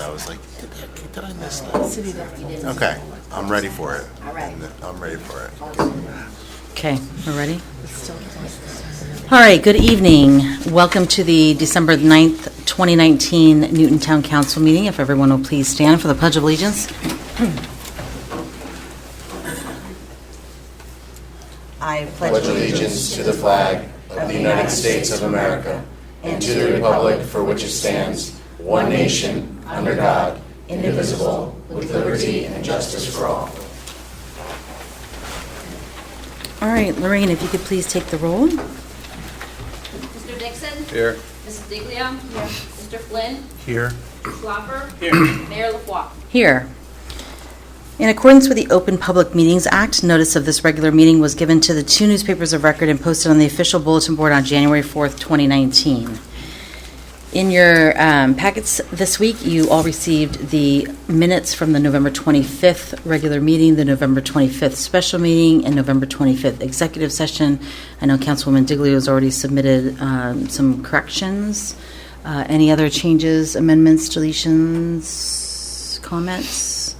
I was like, did I miss that? Okay, I'm ready for it. All right. I'm ready for it. Okay, we're ready? All right, good evening. Welcome to the December 9th, 2019 Newton Town Council meeting. If everyone will please stand for the Pledge of Allegiance. I pledge allegiance to the flag of the United States of America and to the republic for which it stands, one nation, under God, indivisible, with liberty and justice for all. All right, Lorraine, if you could please take the roll. Mr. Dixon? Here. Mrs. Diglio? Here. Mr. Flynn? Here. Sloffer? Here. Mayor LaFois? Here. In accordance with the Open Public Meetings Act, notice of this regular meeting was given to the two newspapers of record and posted on the official bulletin board on January 4th, 2019. In your packets this week, you all received the minutes from the November 25th regular meeting, the November 25th special meeting, and November 25th executive session. I know Councilwoman Diglio has already submitted some corrections. Any other changes, amendments, deletions, comments?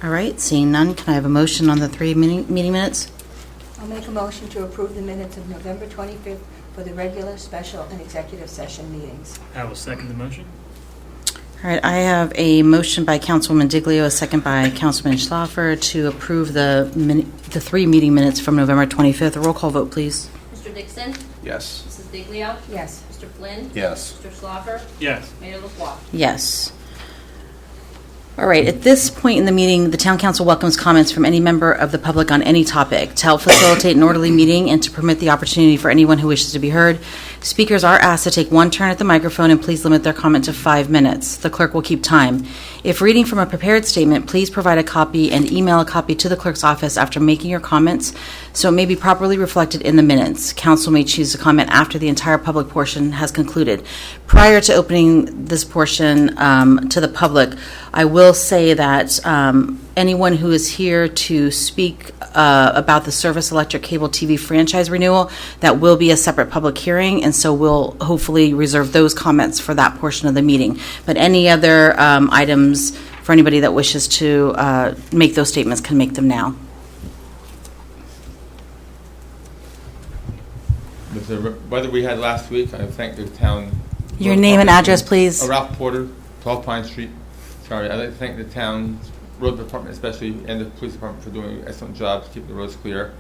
All right, seeing none, can I have a motion on the three meeting minutes? I'll make a motion to approve the minutes of November 25th for the regular, special, and executive session meetings. I will second the motion. All right, I have a motion by Councilwoman Diglio, a second by Councilman Schlaffer to approve the three meeting minutes from November 25th. A roll call vote, please. Mr. Dixon? Yes. Mrs. Diglio? Yes. Mr. Flynn? Yes. Mr. Sloffer? Yes. Mayor LaFois? Yes. All right, at this point in the meeting, the Town Council welcomes comments from any member of the public on any topic. To help facilitate an orderly meeting and to permit the opportunity for anyone who wishes to be heard, speakers are asked to take one turn at the microphone and please limit their comment to 5 minutes. The clerk will keep time. If reading from a prepared statement, please provide a copy and email a copy to the clerk's office after making your comments so it may be properly reflected in the minutes. Council may choose to comment after the entire public portion has concluded. Prior to opening this portion to the public, I will say that anyone who is here to speak about the Service Electric Cable TV franchise renewal, that will be a separate public hearing, and so we'll hopefully reserve those comments for that portion of the meeting. But any other items for anybody that wishes to make those statements can make them now. With the weather we had last week, I thank the town. Your name and address, please. Ralph Porter, 12 Pine Street. Sorry, I'd like to thank the town road department especially and the police department for doing an excellent job to keep the roads clear.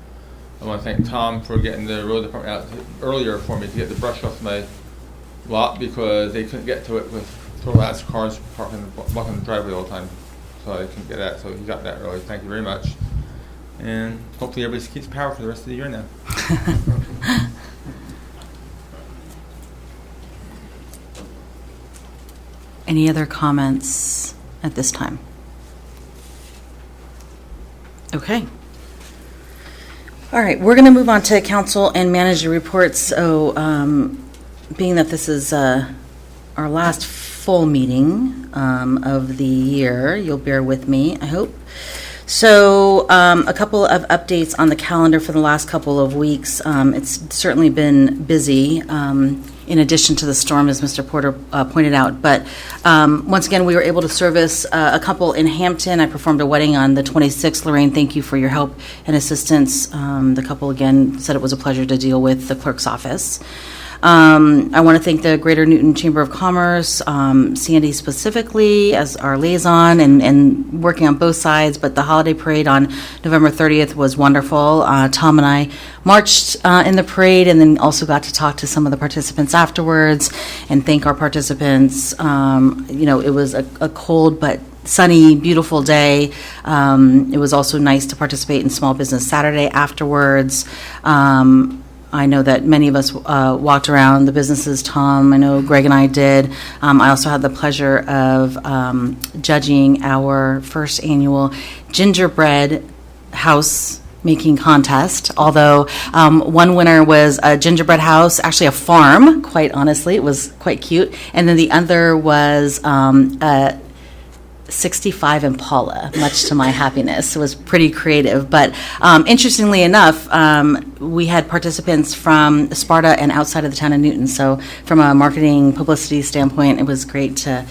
I want to thank Tom for getting the road department out earlier for me to get the brush off my lot because they couldn't get to it with total ass cars blocking the driveway all the time. So I couldn't get that, so he got that early. Thank you very much. And hopefully everybody keeps power for the rest of the year now. Any other comments at this time? Okay. All right, we're going to move on to council and manager reports. So, being that this is our last full meeting of the year, you'll bear with me, I hope. So, a couple of updates on the calendar for the last couple of weeks. It's certainly been busy, in addition to the storm, as Mr. Porter pointed out. But once again, we were able to service a couple in Hampton. I performed a wedding on the 26th. Lorraine, thank you for your help and assistance. The couple, again, said it was a pleasure to deal with the clerk's office. I want to thank the Greater Newton Chamber of Commerce, Sandy specifically as our liaison and working on both sides, but the holiday parade on November 30th was wonderful. Tom and I marched in the parade and then also got to talk to some of the participants afterwards and thank our participants. It was a cold but sunny, beautiful day. It was also nice to participate in Small Business Saturday afterwards. I know that many of us walked around the businesses. Tom, I know Greg and I did. I also had the pleasure of judging our first annual gingerbread house making contest, although one winner was a gingerbread house, actually a farm, quite honestly. It was quite cute. And then the other was a 65 Impala, much to my happiness. It was pretty creative. But interestingly enough, we had participants from Sparta and outside of the town of Newton. So from a marketing publicity standpoint, it was great to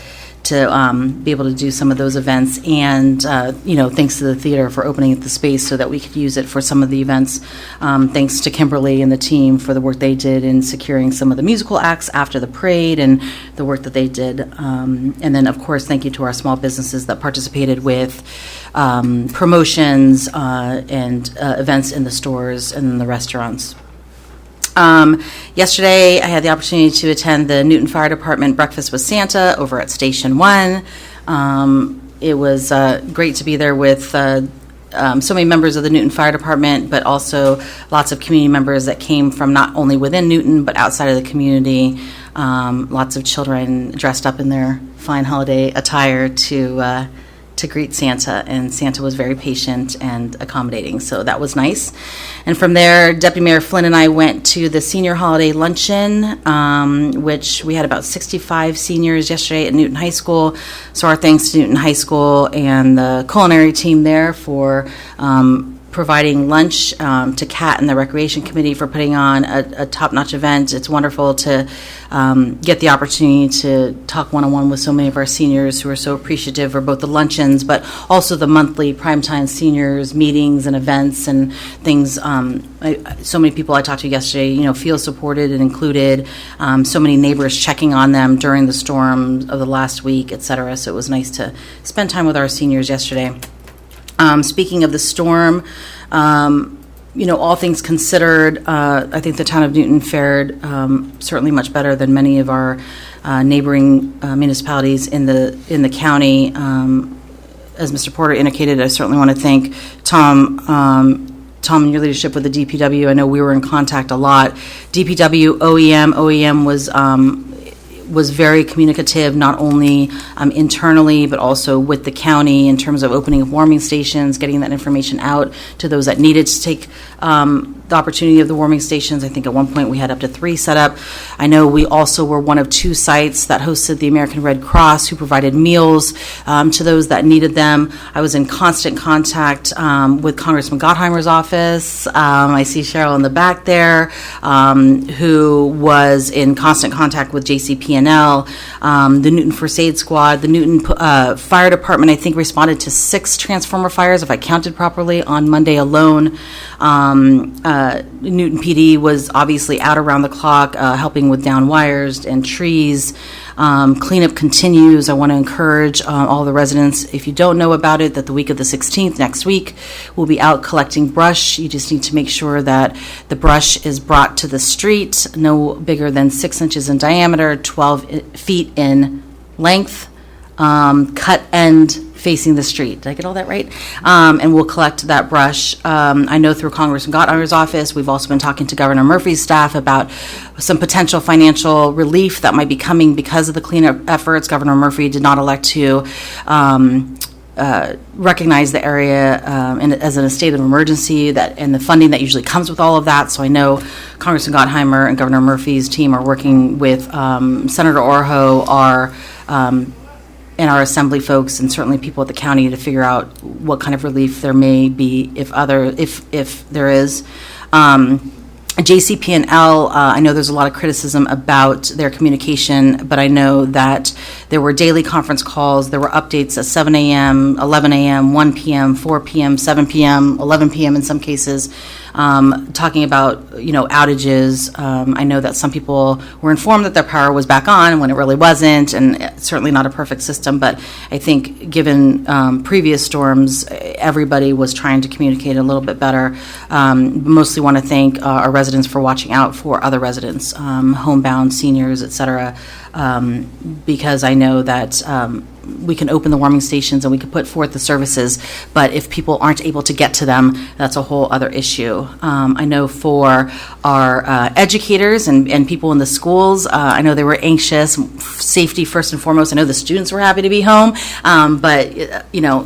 be able to do some of those events, and thanks to the theater for opening the space so that we could use it for some of the events. Thanks to Kimberly and the team for the work they did in securing some of the musical acts after the parade and the work that they did. And then, of course, thank you to our small businesses that participated with promotions and events in the stores and in the restaurants. Yesterday, I had the opportunity to attend the Newton Fire Department Breakfast with Santa over at Station 1. It was great to be there with so many members of the Newton Fire Department, but also lots of community members that came from not only within Newton, but outside of the community. Lots of children dressed up in their fine holiday attire to greet Santa, and Santa was very patient and accommodating, so that was nice. And from there, Deputy Mayor Flynn and I went to the senior holiday luncheon, which we had about 65 seniors yesterday at Newton High School. So our thanks to Newton High School and the culinary team there for providing lunch, to Kat and the Recreation Committee for putting on a top-notch event. It's wonderful to get the opportunity to talk one-on-one with so many of our seniors who are so appreciative for both the luncheons, but also the monthly primetime seniors meetings and events and things. So many people I talked to yesterday, feel supported and included. So many neighbors checking on them during the storm of the last week, et cetera. So it was nice to spend time with our seniors yesterday. Speaking of the storm, all things considered, I think the town of Newton fared certainly much better than many of our neighboring municipalities in the county. As Mr. Porter indicated, I certainly want to thank Tom and your leadership with the DPW. I know we were in contact a lot. DPW, OEM was very communicative, not only internally, but also with the county in terms of opening of warming stations, getting that information out to those that needed to take the opportunity of the warming stations. I think at one point we had up to 3 set up. I know we also were one of 2 sites that hosted the American Red Cross, who provided meals to those that needed them. I was in constant contact with Congressman Gottheimer's office. I see Cheryl in the back there, who was in constant contact with JCP&L, the Newton First Aid Squad, the Newton Fire Department, I think, responded to 6 transformer fires, if I counted properly, on Monday alone. Newton PD was obviously out around the clock, helping with down wires and trees. Cleanup continues. I want to encourage all the residents, if you don't know about it, that the week of the 16th, next week, we'll be out collecting brush. You just need to make sure that the brush is brought to the street, no bigger than 6 inches in diameter, 12 feet in length, cut end facing the street. Did I get all that right? And we'll collect that brush. I know through Congressman Gottheimer's office, we've also been talking to Governor Murphy's staff about some potential financial relief that might be coming because of the cleanup efforts. Governor Murphy did not elect to recognize the area as in a state of emergency, and the funding that usually comes with all of that. So I know Congressman Gottheimer and Governor Murphy's team are working with Senator Orho, and our assembly folks, and certainly people at the county, to figure out what kind of relief there may be, if there is. JCP&L, I know there's a lot of criticism about their communication, but I know that there were daily conference calls, there were updates at 7 a.m., 11 a.m., 1 p.m., 4 p.m., 7 p.m., 11 p.m. in some cases, talking about, outages. I know that some people were informed that their power was back on when it really wasn't, and certainly not a perfect system, but I think given previous storms, everybody was trying to communicate a little bit better. Mostly want to thank our residents for watching out for other residents, homebound, seniors, et cetera, because I know that we can open the warming stations and we can put forth the services, but if people aren't able to get to them, that's a whole other issue. I know for our educators and people in the schools, I know they were anxious, safety first and foremost. I know the students were happy to be home, but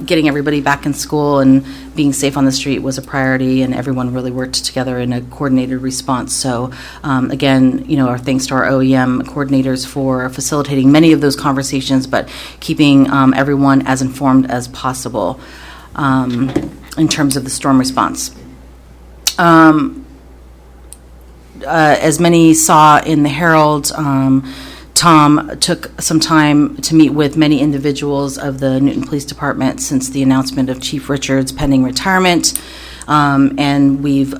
getting everybody back in school and being safe on the street was a priority, and everyone really worked together in a coordinated response. So again, our thanks to our OEM coordinators for facilitating many of those conversations, but keeping everyone as informed as possible in terms of the storm response. As many saw in the Herald, Tom took some time to meet with many individuals of the Newton Police Department since the announcement of Chief Richards' pending retirement. And we've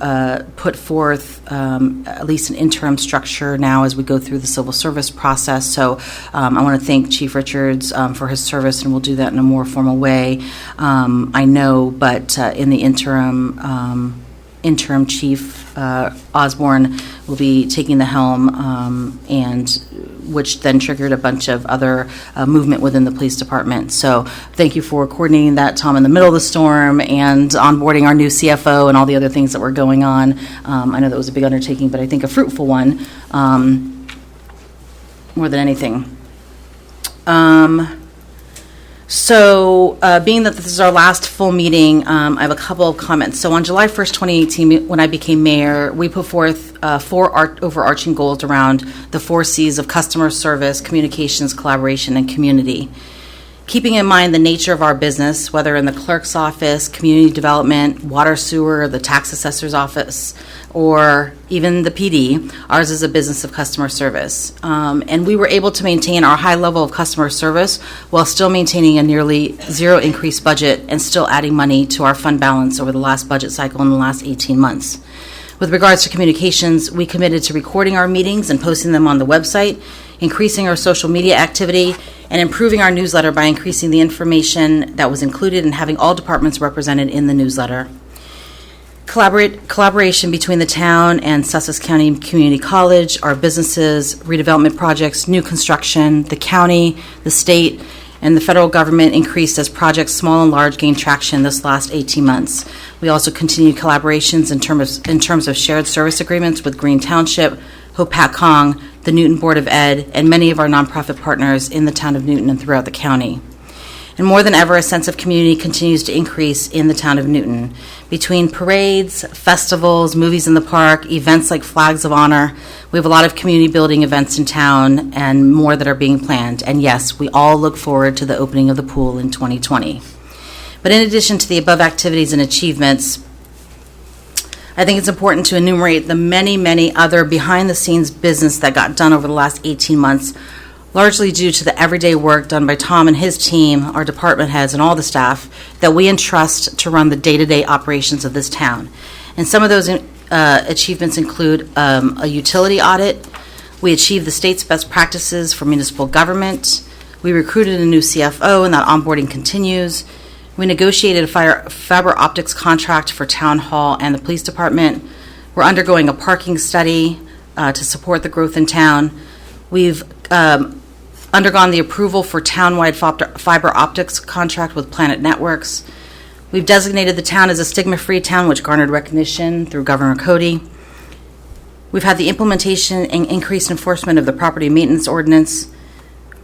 put forth at least an interim structure now as we go through the civil service process. So I want to thank Chief Richards for his service, and we'll do that in a more formal way. I know, but in the interim Chief Osborne will be taking the helm, and which then triggered a bunch of other movement within the police department. So thank you for coordinating that, Tom, in the middle of the storm and onboarding our new CFO and all the other things that were going on. I know that was a big undertaking, but I think a fruitful one more than anything. So being that this is our last full meeting, I have a couple of comments. So on July 1st, 2018, when I became mayor, we put forth 4 overarching goals around the 4 C's of customer service, communications, collaboration, and community. Keeping in mind the nature of our business, whether in the clerk's office, community development, water sewer, the tax assessor's office, or even the PD, ours is a business of customer service. And we were able to maintain our high level of customer service while still maintaining a nearly zero increase budget and still adding money to our fund balance over the last budget cycle in the last 18 months. With regards to communications, we committed to recording our meetings and posting them on the website, increasing our social media activity, and improving our newsletter by increasing the information that was included and having all departments represented in the newsletter. Collaboration between the town and Sussex County Community College, our businesses, redevelopment projects, new construction, the county, the state, and the federal government increased as projects small and large gained traction this last 18 months. We also continued collaborations in terms of shared service agreements with Green Township, Hopat Kong, the Newton Board of Ed, and many of our nonprofit partners in the town of Newton and throughout the county. And more than ever, a sense of community continues to increase in the town of Newton. Between parades, festivals, movies in the park, events like Flags of Honor, we have a lot of community building events in town and more that are being planned. And yes, we all look forward to the opening of the pool in 2020. But in addition to the above activities and achievements, I think it's important to enumerate the many, many other behind-the-scenes business that got done over the last 18 months, largely due to the everyday work done by Tom and his team, our department heads, and all the staff that we entrust to run the day-to-day operations of this town. And some of those achievements include a utility audit. We achieved the state's best practices for municipal government. We recruited a new CFO, and that onboarding continues. We negotiated a fiber optics contract for Town Hall and the Police Department. We're undergoing a parking study to support the growth in town. We've undergone the approval for town-wide fiber optics contract with Planet Networks. We've designated the town as a stigma-free town, which garnered recognition through Governor Cody. We've had the implementation and increased enforcement of the property maintenance ordinance.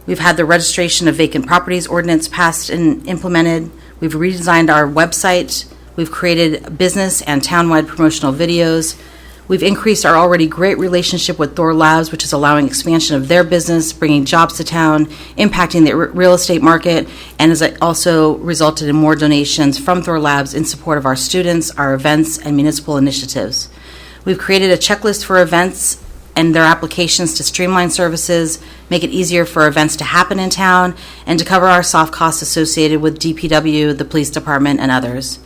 We've had the registration of vacant properties ordinance passed and implemented. We've redesigned our website. We've created business and town-wide promotional videos. We've increased our already great relationship with Thor Labs, which is allowing expansion of their business, bringing jobs to town, impacting the real estate market, and has also resulted in more donations from Thor Labs in support of our students, our events, and municipal initiatives. We've created a checklist for events and their applications to streamline services, make it easier for events to happen in town, and to cover our soft costs associated with DPW, the police department, and others.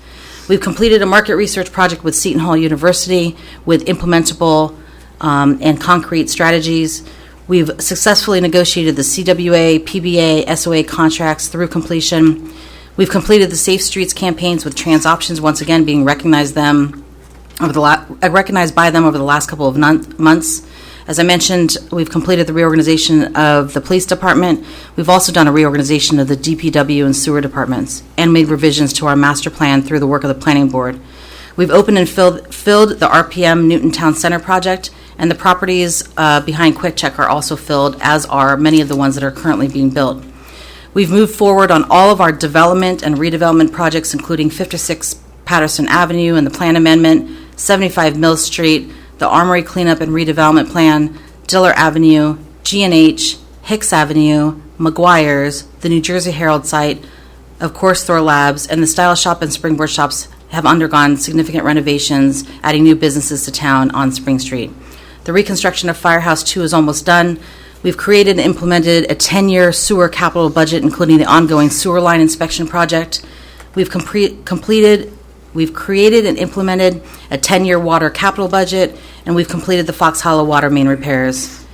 We've completed a market research project with Seton Hall University with implementable and concrete strategies. We've successfully negotiated the CWA, PBA, SOA contracts through completion. We've completed the Safe Streets campaigns with Trans Options once again being recognized by them over the last couple of months. As I mentioned, we've completed the reorganization of the police department. We've also done a reorganization of the DPW and sewer departments and made revisions to our master plan through the work of the planning board. We've opened and filled the RPM Newton Town Center project, and the properties behind Quick Check are also filled, as are many of the ones that are currently being built. We've moved forward on all of our development and redevelopment projects, including 56 Patterson Avenue and the plan amendment, 75 Mill Street, the Armory Cleanup and Redevelopment Plan, Diller Avenue, G&H, Hicks Avenue, McGuire's, the New Jersey Herald site, of course Thor Labs, and the Style Shop and Springboard Shops have undergone significant renovations, adding new businesses to town on Spring Street. The reconstruction of Firehouse 2 is almost done. We've created and implemented a 10-year sewer capital budget, including the ongoing sewer line inspection project. We've created and implemented a 10-year water capital budget, and we've completed the Fox Hollow water main repairs.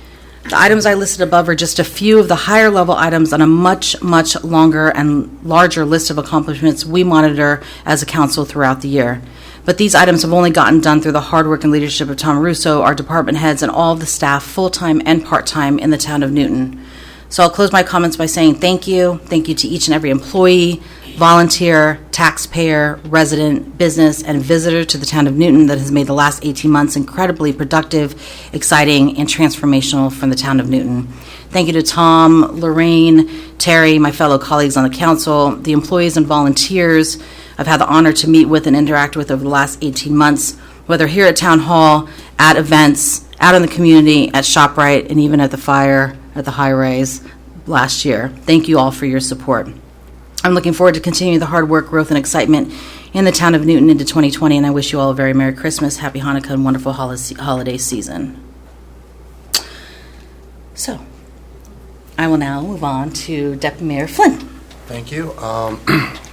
The items I listed above are just a few of the higher level items on a much, much longer and larger list of accomplishments we monitor as a council throughout the year. But these items have only gotten done through the hard work and leadership of Tom Russo, our department heads, and all of the staff, full-time and part-time, in the town of Newton. So I'll close my comments by saying thank you. Thank you to each and every employee, volunteer, taxpayer, resident, business, and visitor to the town of Newton that has made the last 18 months incredibly productive, exciting, and transformational for the town of Newton. Thank you to Tom, Lorraine, Terry, my fellow colleagues on the council, the employees and volunteers I've had the honor to meet with and interact with over the last 18 months, whether here at Town Hall, at events, out in the community, at ShopRite, and even at the fire at the High Rise last year. Thank you all for your support. I'm looking forward to continuing the hard work, growth, and excitement in the town of Newton into 2020, and I wish you all a very Merry Christmas, Happy Hanukkah, and wonderful holiday season. So, I will now move on to Deputy Mayor Flynn. Thank you.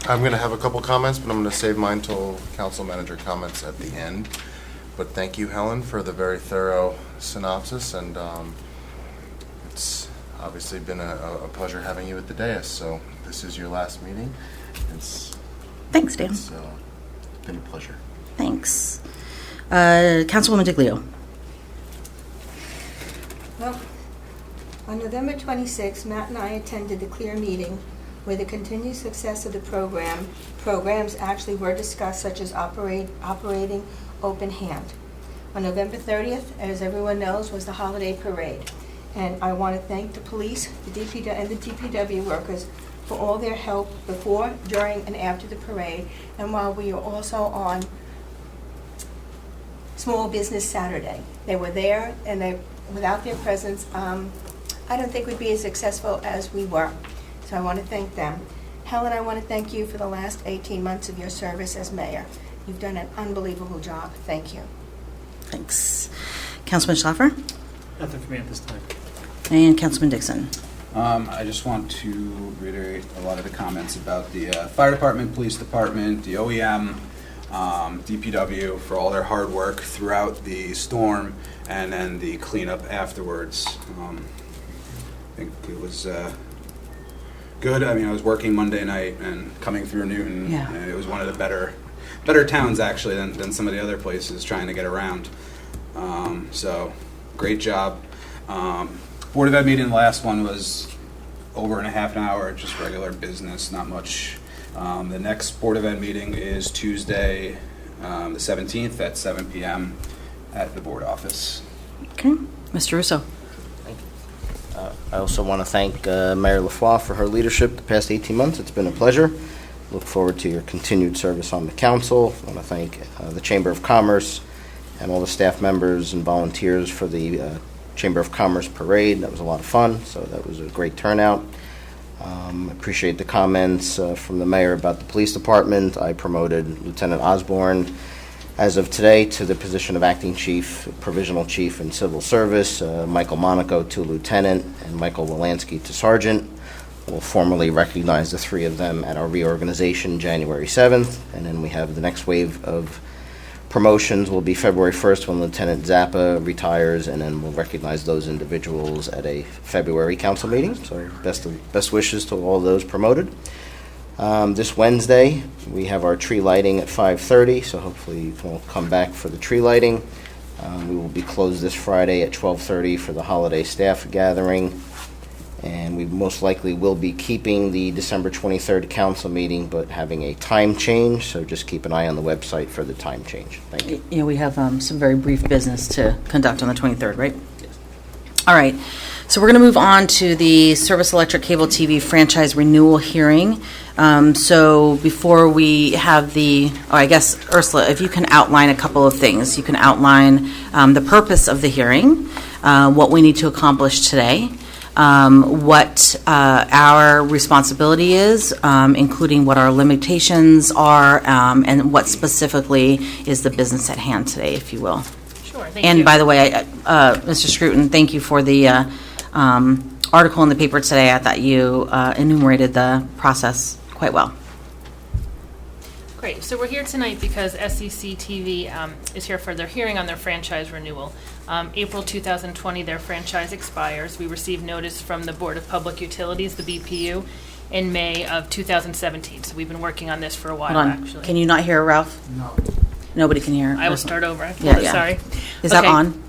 I'm going to have a couple comments, but I'm going to save mine till council manager comments at the end. But thank you, Helen, for the very thorough synopsis, and it's obviously been a pleasure having you at the dais. So this is your last meeting. Thanks, Dan. It's been a pleasure. Thanks. Councilwoman Diglio. Well, on November 26th, Matt and I attended the CLEAR meeting where the continued success of the programs actually were discussed, such as operating Open Hand. On November 30th, as everyone knows, was the holiday parade. And I want to thank the police, the DPW workers for all their help before, during, and after the parade. And while we are also on Small Business Saturday, they were there, and without their presence, I don't think we'd be as successful as we were. So I want to thank them. Helen, I want to thank you for the last 18 months of your service as mayor. You've done an unbelievable job. Thank you. Thanks. Councilman Schlaffer? Nothing for me at this time. And Councilman Dixon. I just want to reiterate a lot of the comments about the fire department, police department, the OEM, DPW for all their hard work throughout the storm and then the cleanup afterwards. I think it was good. I mean, I was working Monday night and coming through Newton. Yeah. And it was one of the better towns actually than some of the other places trying to get around. So great job. Board of Ed meeting, the last one was over in a half an hour, just regular business, not much. The next Board of Ed meeting is Tuesday, the 17th at 7 p.m. at the board office. Okay. Mr. Russo. I also want to thank Mayor Lafleur for her leadership the past 18 months. It's been a pleasure. Look forward to your continued service on the council. I want to thank the Chamber of Commerce and all the staff members and volunteers for the Chamber of Commerce parade. That was a lot of fun, so that was a great turnout. Appreciate the comments from the mayor about the police department. I promoted Lieutenant Osborne as of today to the position of acting chief, provisional chief in civil service, Michael Monaco to lieutenant, and Michael Wilansky to sergeant. We'll formally recognize the three of them at our reorganization January 7th, and then we have the next wave of promotions will be February 1st when Lieutenant Zappa retires, and then we'll recognize those individuals at a February council meeting. So best wishes to all those promoted. This Wednesday, we have our tree lighting at 5:30, so hopefully you can all come back for the tree lighting. We will be closed this Friday at 12:30 for the holiday staff gathering. And we most likely will be keeping the December 23rd council meeting, but having a time change, so just keep an eye on the website for the time change. Thank you. Yeah, we have some very brief business to conduct on the 23rd, right? Yes. All right. So we're going to move on to the Service Electric Cable TV franchise renewal hearing. So before we have I guess, Ursula, if you can outline a couple of things. You can outline the purpose of the hearing, what we need to accomplish today, what our responsibility is, including what our limitations are, and what specifically is the business at hand today, if you will. Sure, thank you. And by the way, Mr. Scruton, thank you for the article in the paper today, I thought you enumerated the process quite well. Great. So we're here tonight because SECTV is here for their hearing on their franchise renewal. April 2020, their franchise expires. We received notice from the Board of Public Utilities, the BPU, in May of 2017. So we've been working on this for a while, Hold on. actually. Can you not hear Ralph? No. Nobody can hear. I will start over. Yeah. Sorry. Is that Okay. on?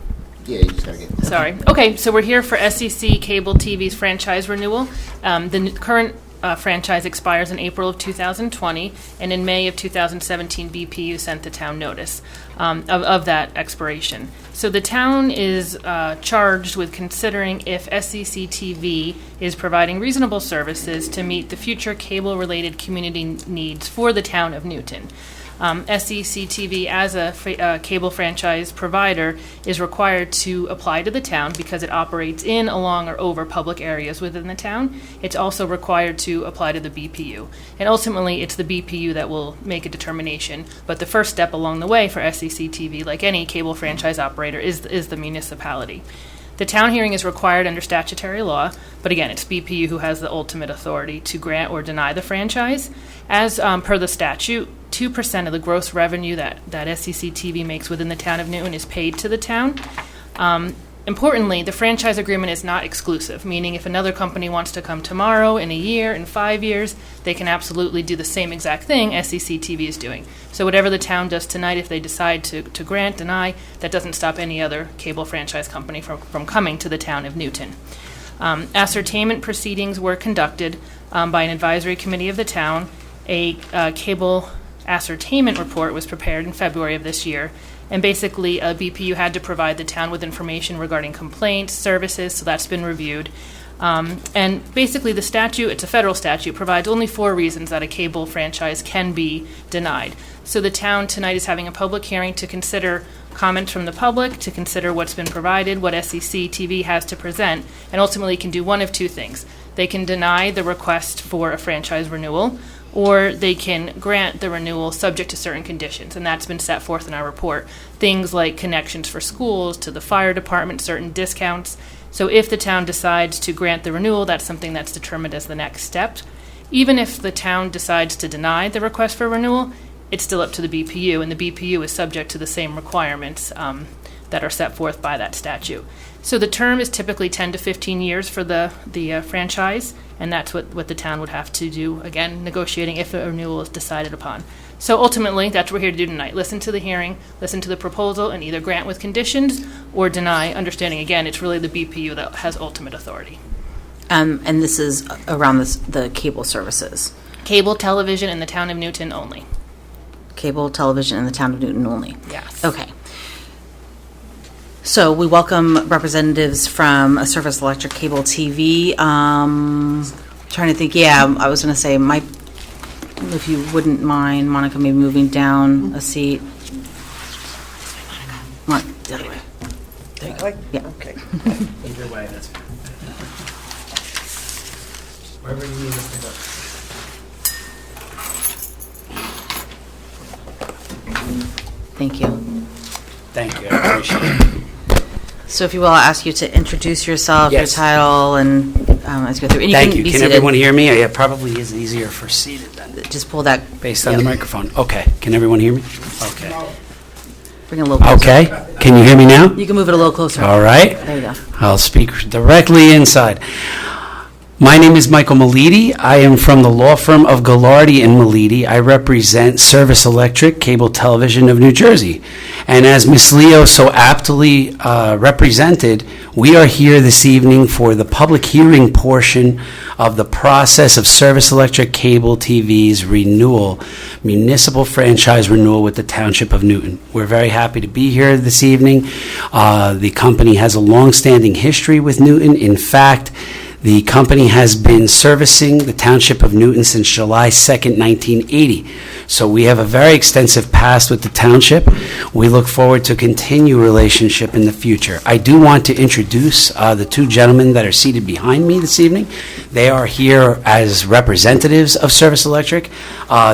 Yeah, you just gotta get. Sorry. Okay, so we're here for SEC Cable TV's franchise renewal. The current franchise expires in April of 2020, and in May of 2017, BPU sent the town notice of that expiration. So the town is charged with considering if SEC TV is providing reasonable services to meet the future cable-related community needs for the town of Newton. SEC TV, as a cable franchise provider, is required to apply to the town because it operates in, along, or over public areas within the town. It's also required to apply to the BPU. And ultimately, it's the BPU that will make a determination. But the first step along the way for SEC TV, like any cable franchise operator, is the municipality. The town hearing is required under statutory law, but again, it's BPU who has the ultimate authority to grant or deny the franchise. As per the statute, 2% of the gross revenue that SEC TV makes within the town of Newton is paid to the town. Importantly, the franchise agreement is not exclusive, meaning if another company wants to come tomorrow, in a year, in 5 years, they can absolutely do the same exact thing SEC TV is doing. So whatever the town does tonight, if they decide to grant, deny, that doesn't stop any other cable franchise company from coming to the town of Newton. Ascertainment proceedings were conducted by an advisory committee of the town. A cable ascertainment report was prepared in February of this year. And basically, BPU had to provide the town with information regarding complaints, services, so that's been reviewed. And basically, the statute, it's a federal statute, provides only 4 reasons that a cable franchise can be denied. So the town tonight is having a public hearing to consider comments from the public, to consider what's been provided, what SEC TV has to present, and ultimately can do one of 2 things. They can deny the request for a franchise renewal, or they can grant the renewal subject to certain conditions, and that's been set forth in our report. Things like connections for schools, to the fire department, certain discounts. So if the town decides to grant the renewal, that's something that's determined as the next step. Even if the town decides to deny the request for renewal, it's still up to the BPU, and the BPU is subject to the same requirements that are set forth by that statute. So the term is typically 10 to 15 years for the franchise, and that's what the town would have to do, again, negotiating if a renewal is decided upon. So ultimately, that's what we're here to do tonight. Listen to the hearing, listen to the proposal, and either grant with conditions or deny, understanding, again, it's really the BPU that has ultimate authority. And this is around the cable services. Cable television in the town of Newton only. Cable television in the town of Newton only. Yes. Okay. So we welcome representatives from Service Electric Cable TV. Trying to think, I was going to say, if you wouldn't mind, Monica, maybe moving down a seat. Monica, the other way. There you go. Yeah. Okay. Either way, that's fine. Wherever you need us to go. Thank you. Thank you, I appreciate it. So if you will, I'll ask you to introduce yourself, Yes. your title, and as you go through. And you Thank can you. be Can seated. everyone hear me? It probably is easier for seated then, Just pull that. based on the yeah, microphone. Okay, can everyone hear me? Okay. Bring it a little closer. Okay, can you hear me now? You can move it a little closer. All right. There you go. I'll speak directly inside. My name is Michael Malidi. I am from the law firm of Gallardi and Malidi. I represent Service Electric Cable Television of New Jersey. And as Ms. Leo so aptly represented, we are here this evening for the public hearing portion of the process of Service Electric Cable TV's renewal, municipal franchise renewal with the Township of Newton. We're very happy to be here this evening. The company has a long-standing history with Newton. In fact, the company has been servicing the Township of Newton since July 2nd, 1980. So we have a very extensive past with the township. We look forward to continue relationship in the future. I do want to introduce the two gentlemen that are seated behind me this evening. They are here as representatives of Service Electric.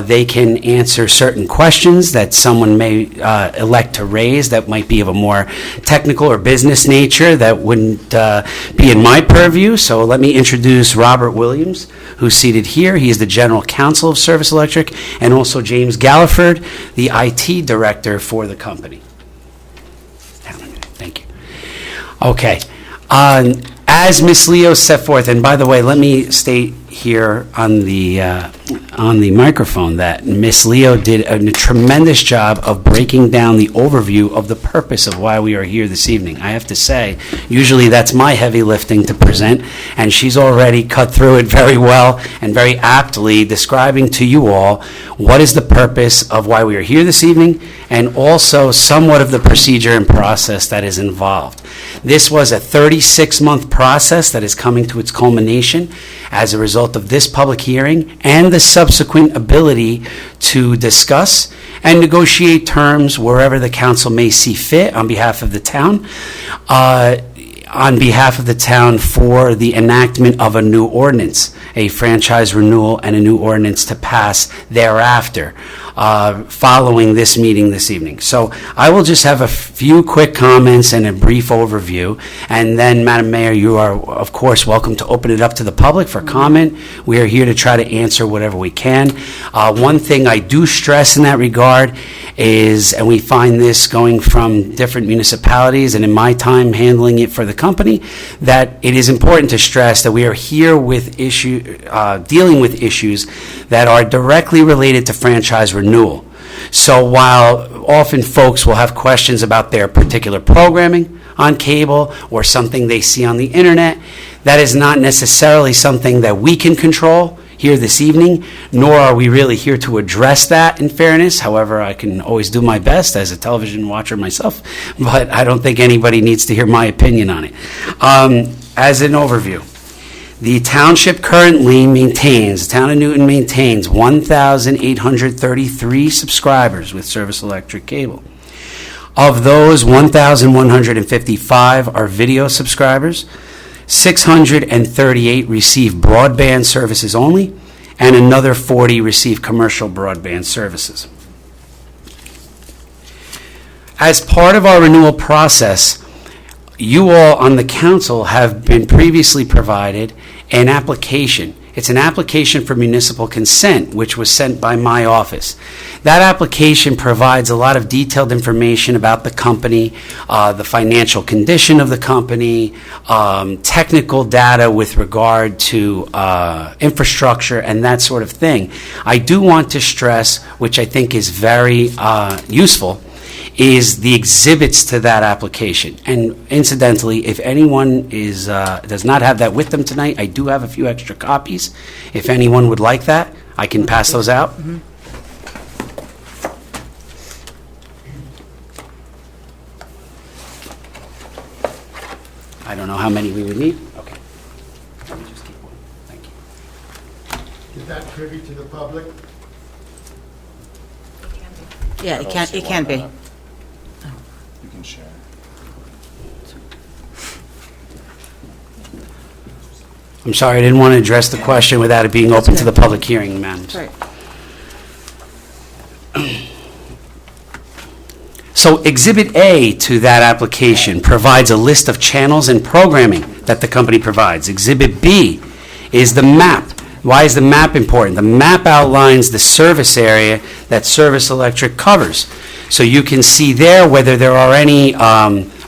They can answer certain questions that someone may elect to raise that might be of a more technical or business nature that wouldn't be in my purview. So let me introduce Robert Williams, who's seated here. He is the General Counsel of Service Electric, and also James Galliford, the IT Director for the company. Thank you. Okay. As Ms. Leo set forth, and by the way, let me state here on the microphone that Ms. Leo did a tremendous job of breaking down the overview of the purpose of why we are here this evening. I have to say, usually that's my heavy lifting to present, and she's already cut through it very well and very aptly describing to you all what is the purpose of why we are here this evening, and also somewhat of the procedure and process that is involved. This was a 36-month process that is coming to its culmination as a result of this public hearing and the subsequent ability to discuss and negotiate terms wherever the council may see fit on behalf of the town. On behalf of the town for the enactment of a new ordinance, a franchise renewal and a new ordinance to pass thereafter, following this meeting this evening. So I will just have a few quick comments and a brief overview, and then, Madam Mayor, you are, of course, welcome to open it up to the public for comment. We are here to try to answer whatever we can. One thing I do stress in that regard is, and we find this going from different municipalities and in my time handling it for the company, that it is important to stress that we are here with dealing with issues that are directly related to franchise renewal. So while often folks will have questions about their particular programming on cable or something they see on the internet, that is not necessarily something that we can control here this evening, nor are we really here to address that in fairness. However, I can always do my best as a television watcher myself, but I don't think anybody needs to hear my opinion on it. As an overview, the township currently maintains, the town of Newton maintains 1,833 subscribers with Service Electric Cable. Of those, 1,155 are video subscribers, 638 receive broadband services only, and another 40 receive commercial broadband services. As part of our renewal process, you all on the council have been previously provided an application. It's an application for municipal consent, which was sent by my office. That application provides a lot of detailed information about the company, the financial condition of the company, technical data with regard to infrastructure and that sort of thing. I do want to stress, which I think is very useful, is the exhibits to that application. And incidentally, if anyone does not have that with them tonight, I do have a few extra copies. If anyone would like that, I can pass those out. Mm-hmm. I don't know how many we would need. Okay. Let me just keep one. Thank you. Is that privy to the public? Yeah, it can be. You can share. I'm sorry, I didn't want to address the question without it being open to the public hearing, ma'am. Right. So Exhibit A to that application provides a list of channels and programming that the company provides. Exhibit B is the map. Why is the map important? The map outlines the service area that Service Electric covers. So you can see there whether there are any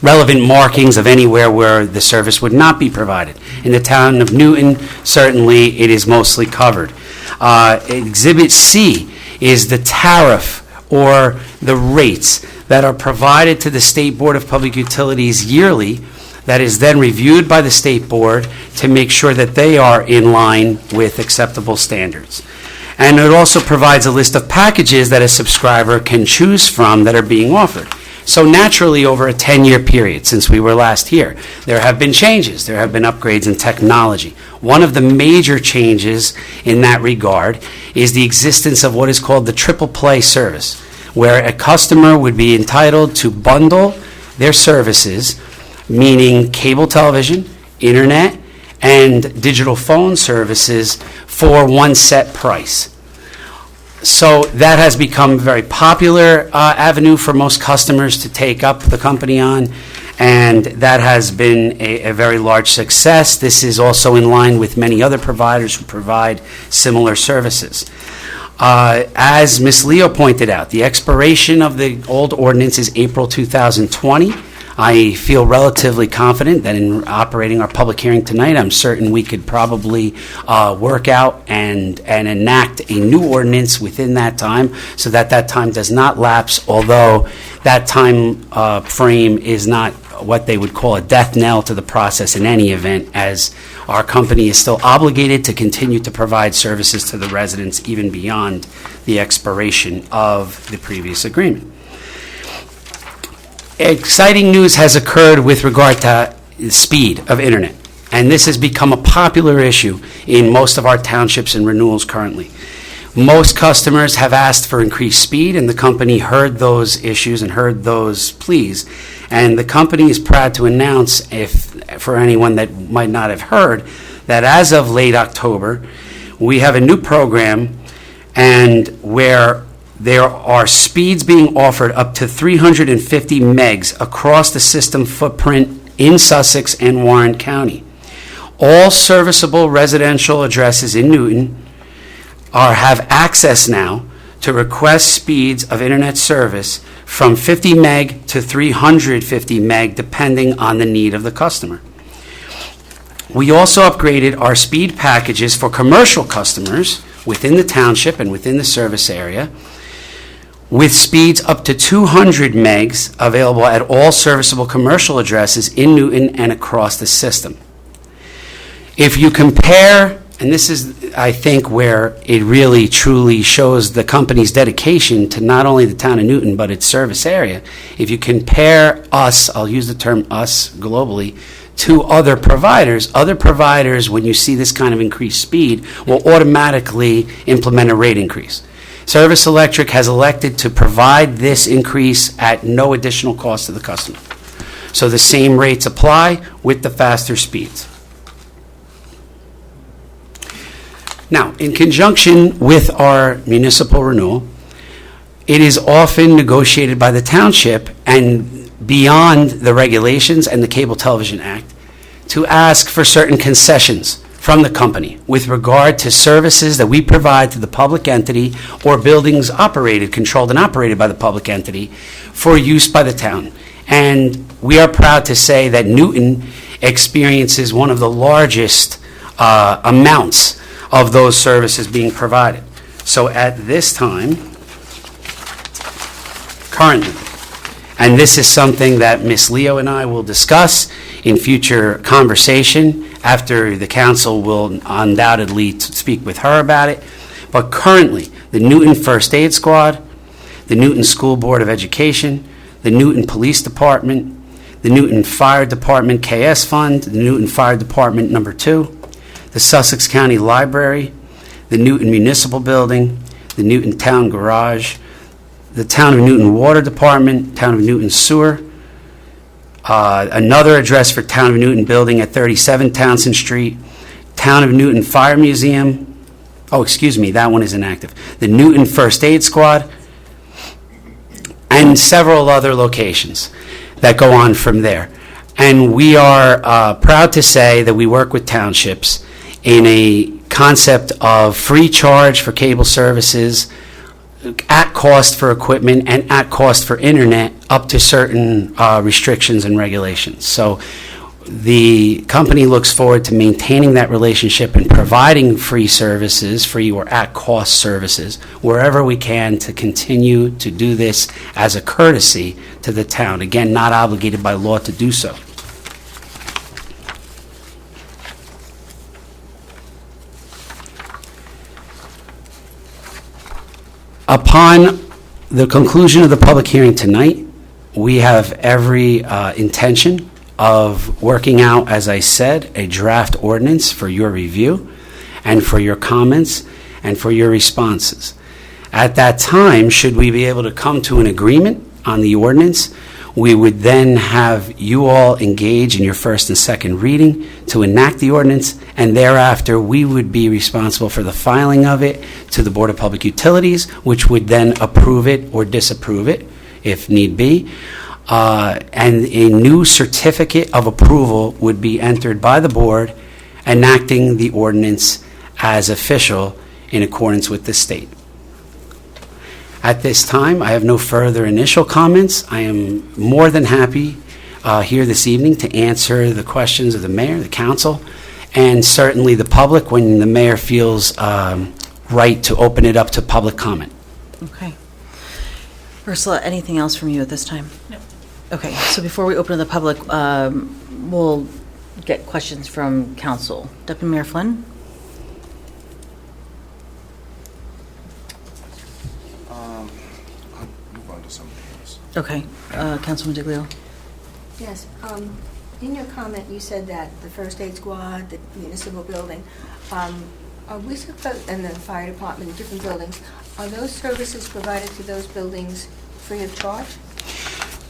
relevant markings of anywhere where the service would not be provided. In the town of Newton, certainly it is mostly covered. Exhibit C is the tariff or the rates that are provided to the State Board of Public Utilities yearly, that is then reviewed by the State Board to make sure that they are in line with acceptable standards. And it also provides a list of packages that a subscriber can choose from that are being offered. So naturally, over a 10-year period since we were last here, there have been changes. There have been upgrades in technology. One of the major changes in that regard is the existence of what is called the triple play service, where a customer would be entitled to bundle their services, meaning cable television, internet, and digital phone services for one set price. So that has become a very popular avenue for most customers to take up the company on, and that has been a very large success. This is also in line with many other providers who provide similar services. As Ms. Leo pointed out, the expiration of the old ordinance is April 2020. I feel relatively confident that in operating our public hearing tonight, I'm certain we could probably work out and enact a new ordinance within that time so that that time does not lapse, although that time frame is not what they would call a death knell to the process in any event, as our company is still obligated to continue to provide services to the residents even beyond the expiration of the previous agreement. Exciting news has occurred with regard to speed of internet, and this has become a popular issue in most of our townships and renewals currently. Most customers have asked for increased speed, and the company heard those issues and heard those pleas. And the company is proud to announce, for anyone that might not have heard, that as of late October, we have a new program and where there are speeds being offered up to 350 megs across the system footprint in Sussex and Warren County. All serviceable residential addresses in Newton have access now to request speeds of internet service from 50 meg to 350 meg, depending on the need of the customer. We also upgraded our speed packages for commercial customers within the township and within the service area, with speeds up to 200 megs available at all serviceable commercial addresses in Newton and across the system. If you compare, and this is, I think, where it really truly shows the company's dedication to not only the town of Newton, but its service area. If you compare us, I'll use the term us globally, to other providers, when you see this kind of increased speed, will automatically implement a rate increase. Service Electric has elected to provide this increase at no additional cost to the customer. So the same rates apply with the faster speeds. Now, in conjunction with our municipal renewal, it is often negotiated by the township and beyond the regulations and the Cable Television Act to ask for certain concessions from the company with regard to services that we provide to the public entity or buildings controlled and operated by the public entity for use by the town. And we are proud to say that Newton experiences one of the largest amounts of those services being provided. So at this time, currently, and this is something that Ms. Leo and I will discuss in future conversation after the council will undoubtedly speak with her about it. But currently, the Newton First Aid Squad, the Newton School Board of Education, the Newton Police Department, the Newton Fire Department KS Fund, the Newton Fire Department number 2, the Sussex County Library, the Newton Municipal Building, the Newton Town Garage, the Town of Newton Water Department, Town of Newton Sewer, another address for Town of Newton Building at 37 Townsend Street, Town of Newton Fire Museum, that one is inactive, the Newton First Aid Squad, and several other locations that go on from there. And we are proud to say that we work with townships in a concept of free charge for cable services, at cost for equipment, and at cost for internet, up to certain restrictions and regulations. So the company looks forward to maintaining that relationship and providing free services, free or at cost services, wherever we can to continue to do this as a courtesy to the town. Again, not obligated by law to do so. Upon the conclusion of the public hearing tonight, we have every intention of working out, as I said, a draft ordinance for your review and for your comments and for your responses. At that time, should we be able to come to an agreement on the ordinance, we would then have you all engage in your first and second reading to enact the ordinance, and thereafter we would be responsible for the filing of it to the Board of Public Utilities, which would then approve it or disapprove it if need be. And a new certificate of approval would be entered by the board, enacting the ordinance as official in accordance with the state. At this time, I have no further initial comments. I am more than happy here this evening to answer the questions of the mayor, the council, and certainly the public when the mayor feels right to open it up to public comment. Okay. Ursula, anything else from you at this time? No. Okay, so before we open to the public, we'll get questions from council. Deputy Mayor Flynn? I'll move on to somebody else. Okay, Councilman Diglio? Yes, in your comment, you said that the first aid squad, the municipal building, are we supposed, and the fire department, different buildings, are those services provided to those buildings free of charge?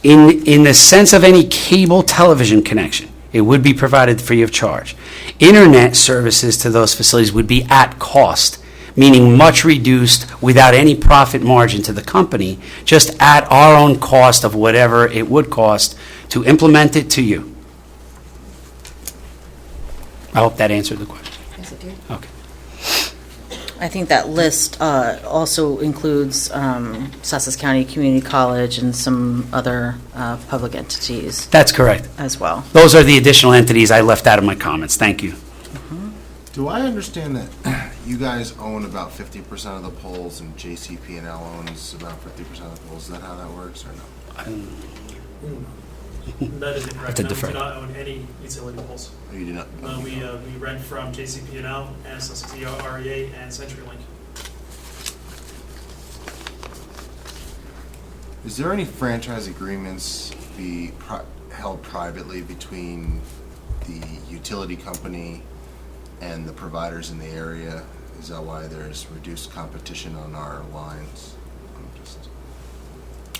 In the sense of any cable television connection, it would be provided free of charge. Internet services to those facilities would be at cost, meaning much reduced without any profit margin to the company, just at our own cost of whatever it would cost to implement it to you. I hope that answered the question. Yes, it did. Okay. I think that list also includes Sussex County Community College and some other public entities That's correct. as well. Those are the additional entities I left out of my comments. Thank you. Do I understand that you guys own about 50% of the poles and JCP&L owns about 50% of the poles? Is that how that works or no? That is incorrect. Have to No, defer. we do not own any utility poles. Oh, you do not? No, we rent from JCP&L and Sussex REA and CenturyLink. Is there any franchise agreements held privately between the utility company and the providers in the area? Is that why there's reduced competition on our lines?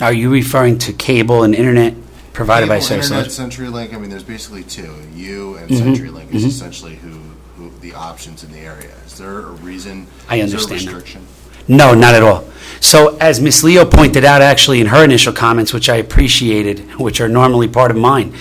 Are you referring to cable and internet provided by Cable, Internet, Service? CenturyLink, I mean, there's basically two. You and Mhm, CenturyLink is mhm. essentially who the options in the area. Is there a reason? I Is there a understand that. restriction? No, not at all. So as Ms. Leo pointed out actually in her initial comments, which I appreciated, which are normally part of mine,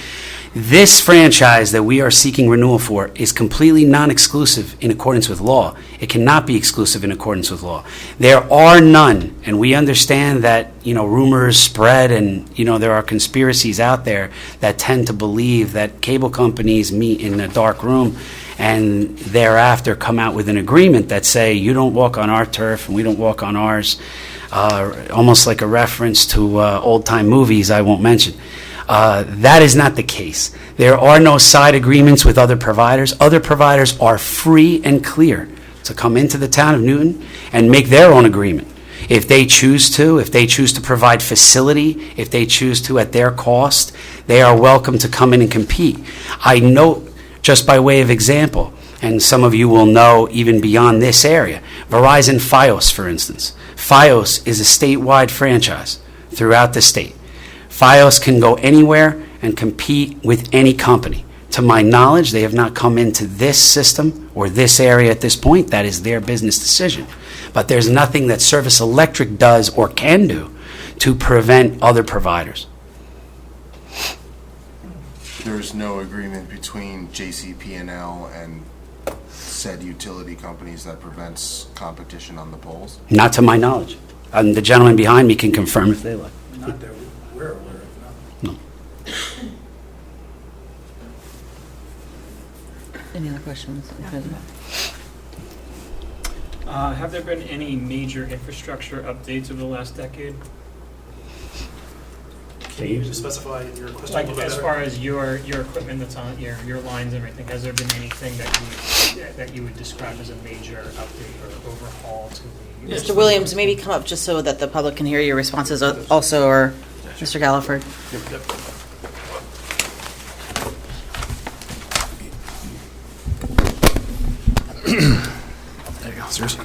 this franchise that we are seeking renewal for is completely non-exclusive in accordance with law. It cannot be exclusive in accordance with law. There are none, and we understand that, rumors spread and, there are conspiracies out there that tend to believe that cable companies meet in a dark room and thereafter come out with an agreement that say, you don't walk on our turf and we don't walk on ours, almost like a reference to old-time movies I won't mention. That is not the case. There are no side agreements with other providers. Other providers are free and clear to come into the town of Newton and make their own agreement. If they choose to provide facility, if they choose to at their cost, they are welcome to come in and compete. I note, just by way of example, and some of you will know even beyond this area, Verizon Fios, for instance. Fios is a statewide franchise throughout the state. Fios can go anywhere and compete with any company. To my knowledge, they have not come into this system or this area at this point. That is their business decision. But there's nothing that Service Electric does or can do to prevent other providers. There's no agreement between JCP&L and said utility companies that prevents competition on the poles? Not to my knowledge. And the gentleman behind me can confirm if they like. Not that we're aware of, no. No. Any other questions? Have there been any major infrastructure updates over the last decade? Can you just specify your question a Like, little bit as better? far as your equipment that's on, your lines and everything, has there been anything that you would describe as a major update or overhaul to the? Mr. Williams, maybe come up just so that the public can hear your responses also, or Mr. Galliford? There you go. It's yours.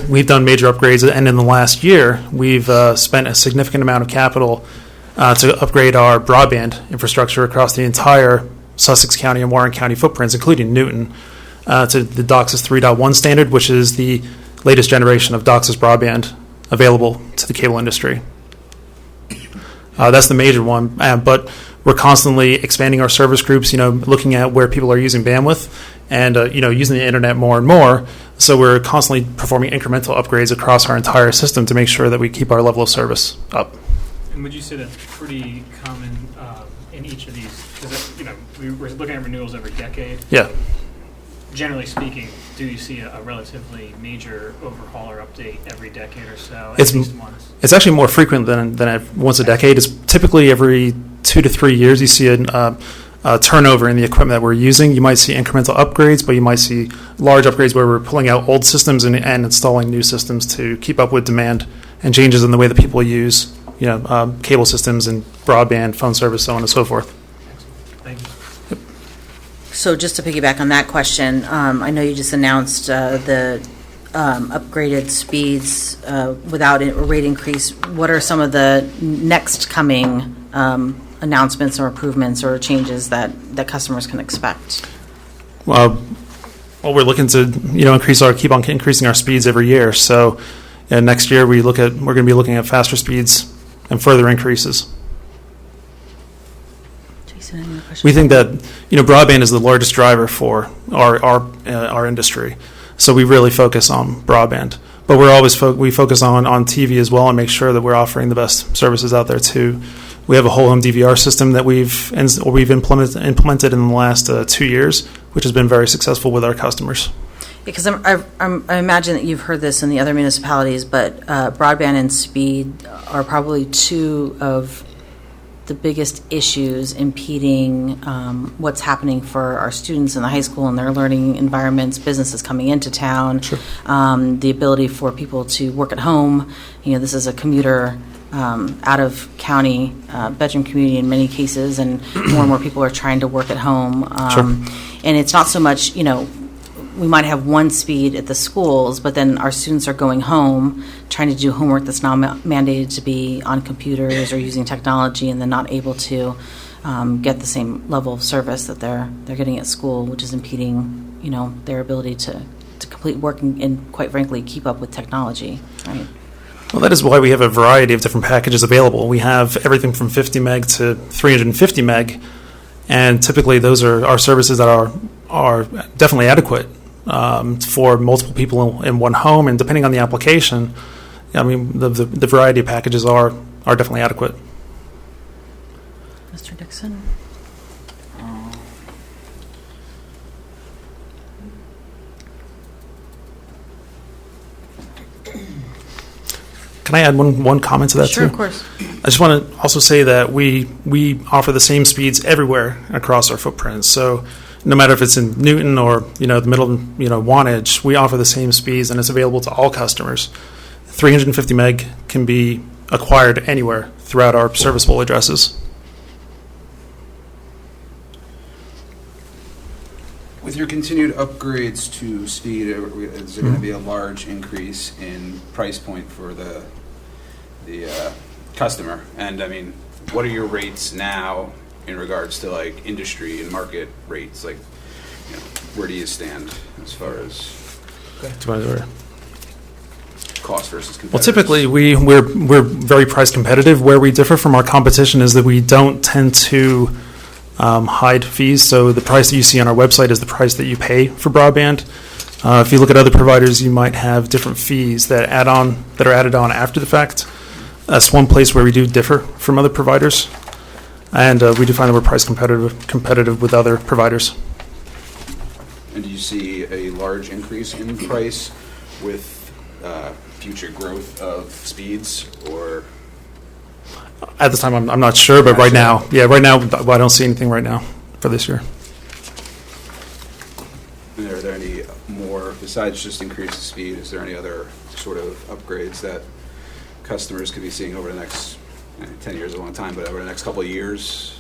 We've done major upgrades, and in the last year, we've spent a significant amount of capital to upgrade our broadband infrastructure across the entire Sussex County and Warren County footprints, including Newton, to the DOCSIS 3.1 standard, which is the latest generation of DOCSIS broadband available to the cable industry. That's the major one, but we're constantly expanding our service groups, looking at where people are using bandwidth and, using the internet more and more. So we're constantly performing incremental upgrades across our entire system to make sure that we keep our level of service up. And would you say that's pretty common in each of these? Because, we're looking at renewals every decade. Yeah. Generally speaking, do you see a relatively major overhaul or update every decade or so? It's at least once? It's actually more frequent than once a decade. It's typically every 2 to 3 years you see a turnover in the equipment that we're using. You might see incremental upgrades, but you might see large upgrades where we're pulling out old systems and installing new systems to keep up with demand and changes in the way that people use cable systems and broadband, phone service, so on and so forth. Thank you. So just to piggyback on that question, I know you just announced the upgraded speeds without a rate increase. What are some of the next coming announcements or improvements or changes that customers can expect? Well, we're looking to keep on increasing our speeds every year. So next year we're going to be looking at faster speeds and further increases. Jason, any other questions? We think that broadband is the largest driver for our industry, so we really focus on broadband. But we're always we focus on TV as well and make sure that we're offering the best services out there too. We have a whole home DVR system that we've implemented in the last 2 years, which has been very successful with our customers. Because I imagine that you've heard this in the other municipalities, but broadband and speed are probably two of the biggest issues impeding what's happening for our students in the high school and their learning environments, businesses coming into town, Sure. The ability for people to work at home. This is a commuter out-of-county bedroom community in many cases, and more and more people are trying to work at home. Sure. And it's not so much, we might have one speed at the schools, but then our students are going home trying to do homework that's now mandated to be on computers or using technology, and then not able to get the same level of service that they're getting at school, which is impeding their ability to complete work and quite frankly keep up with technology. Right. Well, that is why we have a variety of different packages available. We have everything from 50 meg to 350 meg, and typically those are our services that are definitely adequate for multiple people in one home, and depending on the application, the variety of packages are definitely adequate. Mr. Dixon? Can I add one comment to that too? Sure, of course. I just want to also say that we offer the same speeds everywhere across our footprint. So no matter if it's in Newton or the middle Wantage, we offer the same speeds, and it's available to all customers. 350 meg can be acquired anywhere throughout our serviceable addresses. With your continued upgrades to speed, is there going to be a large increase in price point for the customer? And what are your rates now in regards to industry and market rates? Where do you stand as far as cost versus competitive? Well, typically we're very price competitive. Where we differ from our competition is that we don't tend to hide fees. So the price that you see on our website is the price that you pay for broadband. If you look at other providers, you might have different fees that are added on after the fact. That's one place where we do differ from other providers, and we do find that we're price competitive with other providers. And do you see a large increase in price with future growth of speeds, or? At this time, I'm not sure, but right now, I don't see anything right now for this year. And are there any more, besides just increase the speed, is there any other sort of upgrades that customers could be seeing over the next 10 years is a long time, but over the next couple of years?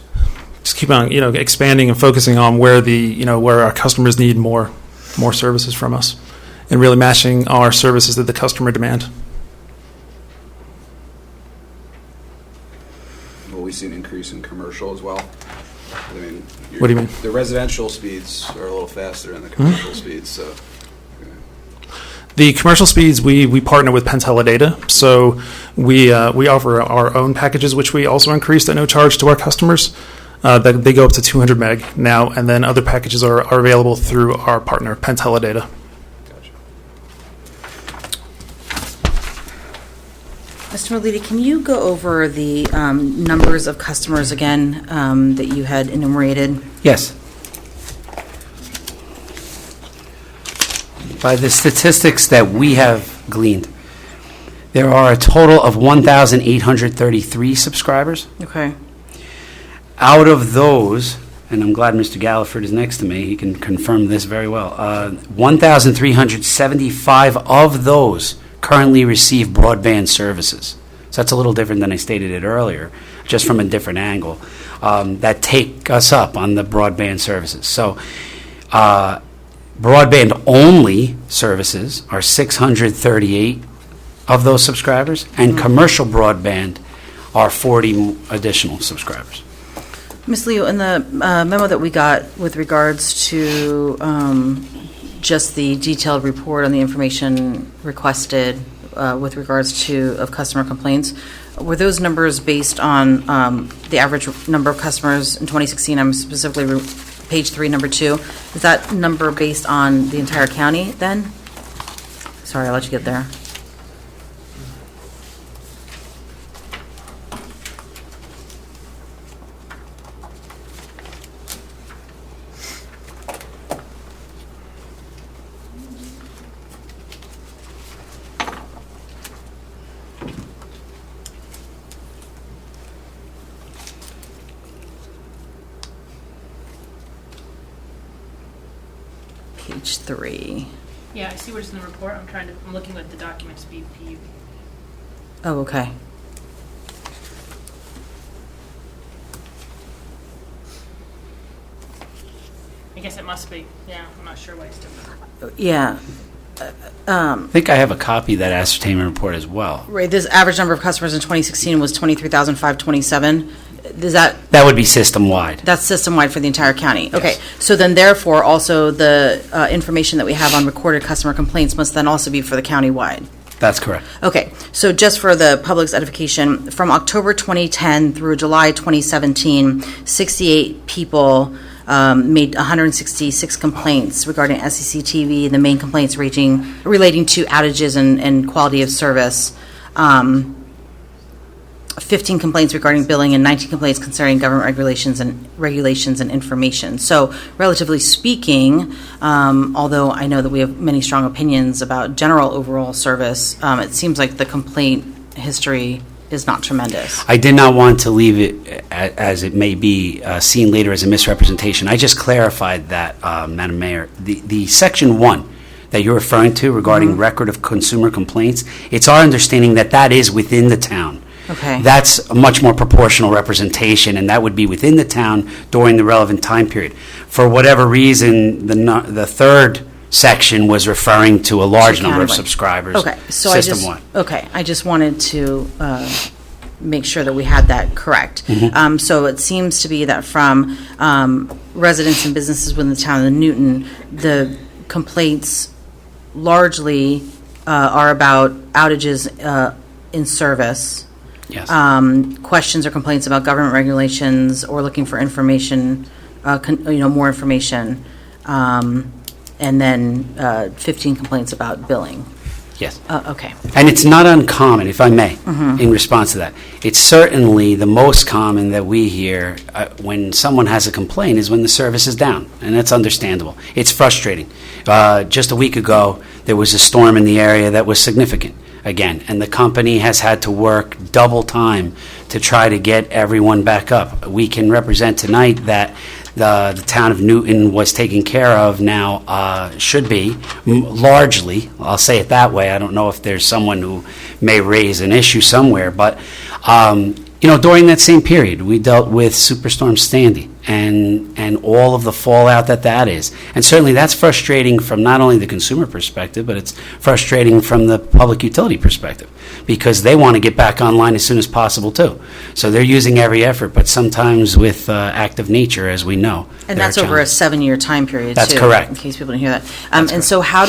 Just keep on, expanding and focusing on where where our customers need more services from us, and really matching our services to the customer demand. Will we see an increase in commercial as well? I mean, What do you mean? The residential speeds are a little faster than the commercial speeds, so. The commercial speeds, we partner with Penteledata, so we offer our own packages, which we also increased at no charge to our customers. They go up to 200 meg now, and then other packages are available through our partner, Penteledata. Mr. Malidi, can you go over the numbers of customers again that you had enumerated? Yes. By the statistics that we have gleaned, there are a total of 1,833 subscribers. Okay. Out of those, and I'm glad Mr. Galliford is next to me, he can confirm this very well, 1,375 of those currently receive broadband services. So that's a little different than I stated it earlier, just from a different angle, that take us up on the broadband services. So broadband-only services are 638 of those subscribers, and commercial broadband are 40 additional subscribers. Ms. Leo, in the memo that we got with regards to just the detailed report on the information requested with regards to of customer complaints, were those numbers based on the average number of customers in 2016? I'm specifically page 3, number 2. Is that number based on the entire county then? Sorry, I'll let you get there. Page 3. Yeah, I see what it's in the report. I'm looking at the documents BP. Oh, okay. I guess it must be. Yeah, I'm not sure why it's different. Yeah. I think I have a copy of that ascertainment report as well. Right, this average number of customers in 2016 was 23,527. Is that... That would be system-wide. That's system-wide for the entire county? Yes. Okay, so then therefore, also the information that we have on recorded customer complaints must then also be for the county-wide? That's correct. Okay, so just for the public's edification, from October 2010 through July 2017, 68 people made 166 complaints regarding SECTV, the main complaints relating to outages and quality of service. 15 complaints regarding billing and 19 complaints concerning government regulations and information. So, relatively speaking, although I know that we have many strong opinions about general overall service, it seems like the complaint history is not tremendous. I did not want to leave it as it may be seen later as a misrepresentation. I just clarified that, Madam Mayor. The Section 1 that you're referring to regarding record of consumer complaints, it's our understanding that that is within the town. Okay. That's a much more proportional representation, and that would be within the town during the relevant time period. For whatever reason, the third section was referring to a large number of countywide. Subscribers. Okay, so system-wide. I just wanted to make sure that we had that correct. So it seems to be that from residents and businesses within the town of Newton, the complaints largely are about outages in service. Yes. Questions or complaints about government regulations or looking for information, more information, and then 15 complaints about billing. Yes. Okay. And it's not uncommon, if I may, in response to that. It's certainly the most common that we hear when someone has a complaint is when the service is down, and that's understandable. It's frustrating. Just a week ago, there was a storm in the area that was significant again, and the company has had to work double time to try to get everyone back up. We can represent tonight that the town of Newton was taking care of now should be, largely, I'll say it that way. I don't know if there's someone who may raise an issue somewhere, but during that same period, we dealt with Superstorm Sandy and all of the fallout that is. And certainly that's frustrating from not only the consumer perspective, but it's frustrating from the public utility perspective, because they want to get back online as soon as possible too. So they're using every effort, but sometimes with act of nature, as we know. And there are that's over a challenges. 7-year time period, That's too. correct. In case people didn't hear that. And so how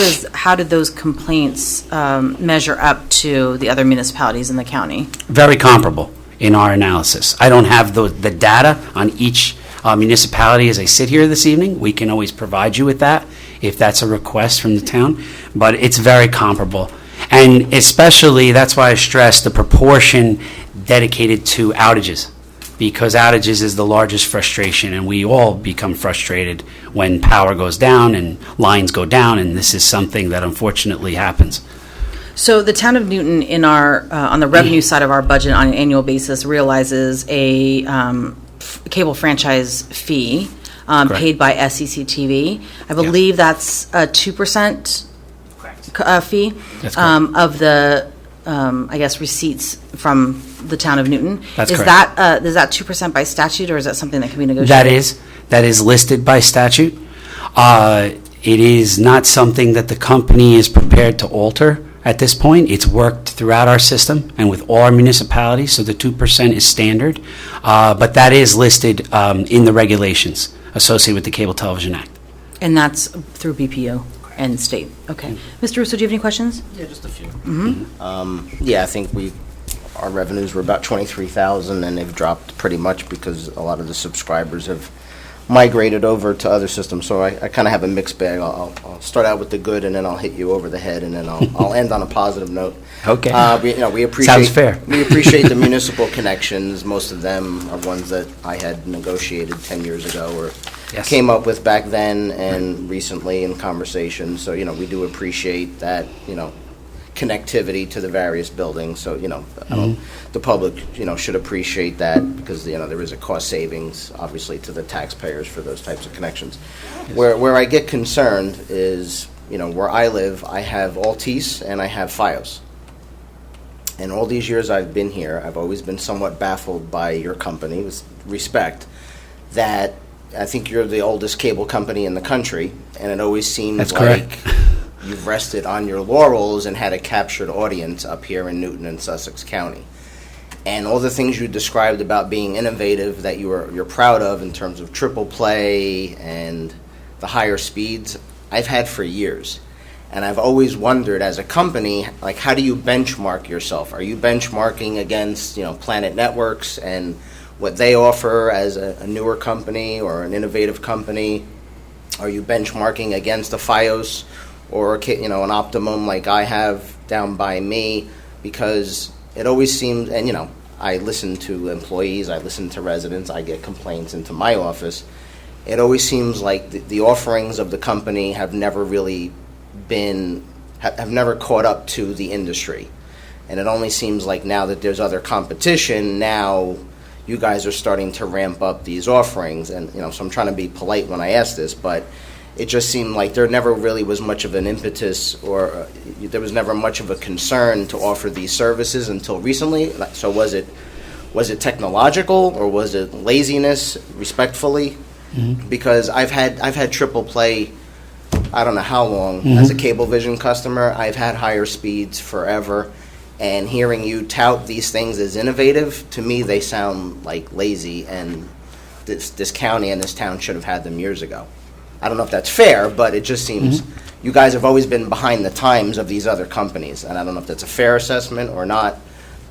did those complaints measure up to the other municipalities in the county? Very comparable in our analysis. I don't have the data on each municipality as I sit here this evening. We can always provide you with that if that's a request from the town, but it's very comparable. And especially, that's why I stress the proportion dedicated to outages, because outages is the largest frustration, and we all become frustrated when power goes down and lines go down, and this is something that unfortunately happens. So the town of Newton, in our on the revenue side of our budget on an annual basis, realizes a cable franchise fee paid by SECTV. I believe that's a 2% fee That's correct. of the, I guess, receipts from the town of Newton. That's is correct. Is that 2% by statute, or is that something that can be negotiated? That is listed by statute. It is not something that the company is prepared to alter at this point. It's worked throughout our system and with all our municipalities, so the 2% is standard. But that is listed in the regulations associated with the Cable Television Act. And that's through BPO and state. Okay. Mr. Russo, do you have any questions? Yeah, just a few. Mm-hmm. Yeah, I think our revenues were about 23,000, and they've dropped pretty much because a lot of the subscribers have migrated over to other systems. So I kind of have a mixed bag. I'll start out with the good, and then I'll hit you over the head, and then I'll end on a positive note. Okay. We appreciate. Sounds fair. We appreciate the municipal connections. Most of them are ones that I had negotiated 10 years ago, or Yes. came up with back then and recently in conversations. So we do appreciate that. Connectivity to the various buildings. So the public should appreciate that, because there is a cost savings obviously to the taxpayers for those types of connections. Where I get concerned is where I live, I have Altice and I have Fios. And all these years I've been here, I've always been somewhat baffled by your company, with respect, that I think you're the oldest cable company in the country, and it always seems That's like correct. you've rested on your laurels and had a captured audience up here in Newton and Sussex County. And all the things you described about being innovative that you're proud of in terms of triple play and the higher speeds, I've had for years. And I've always wondered, as a company, like, how do you benchmark yourself? Are you benchmarking against, Planet Networks and what they offer as a newer company or an innovative company? Are you benchmarking against a Fios or an Optimum like I have down by me? Because it always seems, and I listen to employees, I listen to residents, I get complaints into my office. It always seems like the offerings of the company have never really have never caught up to the industry. And it only seems like now that there's other competition, now you guys are starting to ramp up these offerings. And so I'm trying to be polite when I ask this, but it just seemed like there never really was much of an impetus, or there was never much of a concern to offer these services until recently. So was it technological, or was it laziness, respectfully? Mm-hmm. Because I've had triple play, I don't know how long, mm-hmm. as a Cablevision customer. I've had higher speeds forever, and hearing you tout these things as innovative, to me they sound like lazy, and this county and this town should have had them years ago. I don't know if that's fair, but it just seems you guys have always been behind the times of these other companies, and I don't know if that's a fair assessment or not,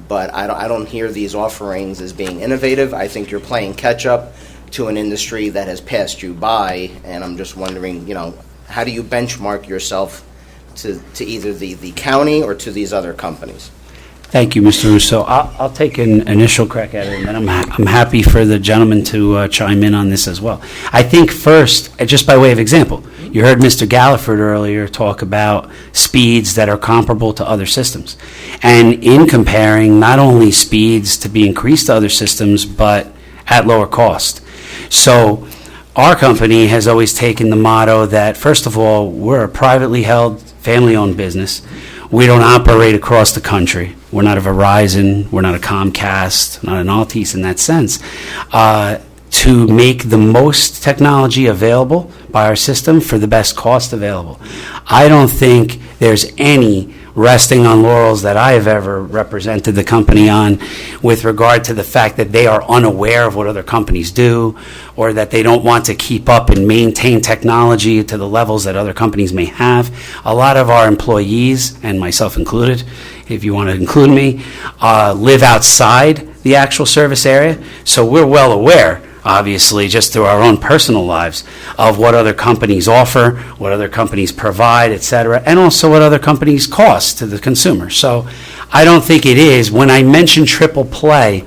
but I don't hear these offerings as being innovative. I think you're playing catch up to an industry that has passed you by, and I'm just wondering, how do you benchmark yourself to either the county or to these other companies? Thank you, Mr. Russo. I'll take an initial crack at it, and then I'm happy for the gentleman to chime in on this as well. I think first, just by way of example, you heard Mr. Galliford earlier talk about speeds that are comparable to other systems. And in comparing not only speeds to be increased to other systems, but at lower cost. So Our company has always taken the motto that, first of all, we're a privately held, family-owned business. We don't operate across the country. We're not a Verizon, we're not a Comcast, not an Altice in that sense. To make the most technology available by our system for the best cost available. I don't think there's any resting on laurels that I have ever represented the company on with regard to the fact that they are unaware of what other companies do, or that they don't want to keep up and maintain technology to the levels that other companies may have. A lot of our employees, and myself included, if you want to include me, live outside the actual service area, so we're well aware, obviously, just through our own personal lives, of what other companies offer, what other companies provide, et cetera, and also what other companies cost to the consumer. So I don't think it is. When I mention triple play,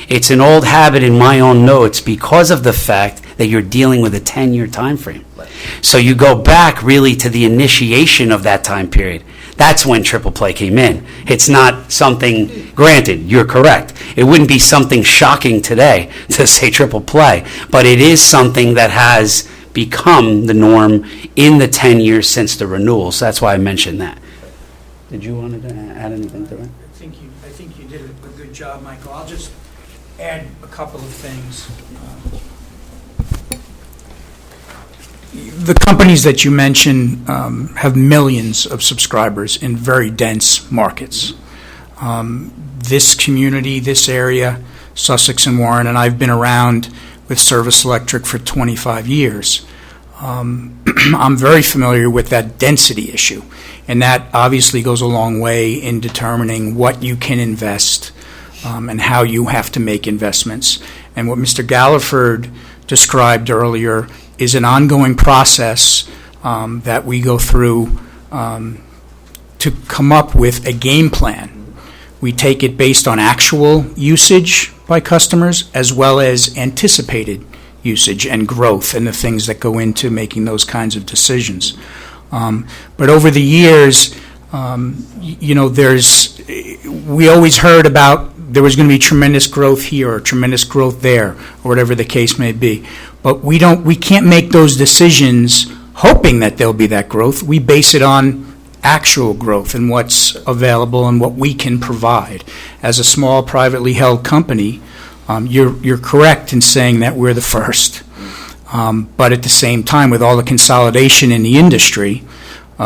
it's an old habit in my own notes because of the fact that you're dealing with a 10-year time frame. So you go back really to the initiation of that time period. That's when triple play came in. It's not something, granted, you're correct. It wouldn't be something shocking today to say triple play, but it is something that has become the norm in the 10 years since the renewal. So that's why I mentioned that. Did you want to add anything to that? I think you did a good job, Michael. I'll just add a couple of things. The companies that you mentioned have millions of subscribers in very dense markets. This community, this area, Sussex and Warren, and I've been around with Service Electric for 25 years. I'm very familiar with that density issue, and that obviously goes a long way in determining what you can invest and how you have to make investments. And what Mr. Galliford described earlier is an ongoing process that we go through to come up with a game plan. We take it based on actual usage by customers as well as anticipated usage and growth and the things that go into making those kinds of decisions. But over the years, we always heard about there was going to be tremendous growth here or tremendous growth there, or whatever the case may be. But we can't make those decisions hoping that there'll be that growth. We base it on actual growth and what's available and what we can provide. As a small privately held company, you're correct in saying that we're the first. But at the same time, with all the consolidation in the industry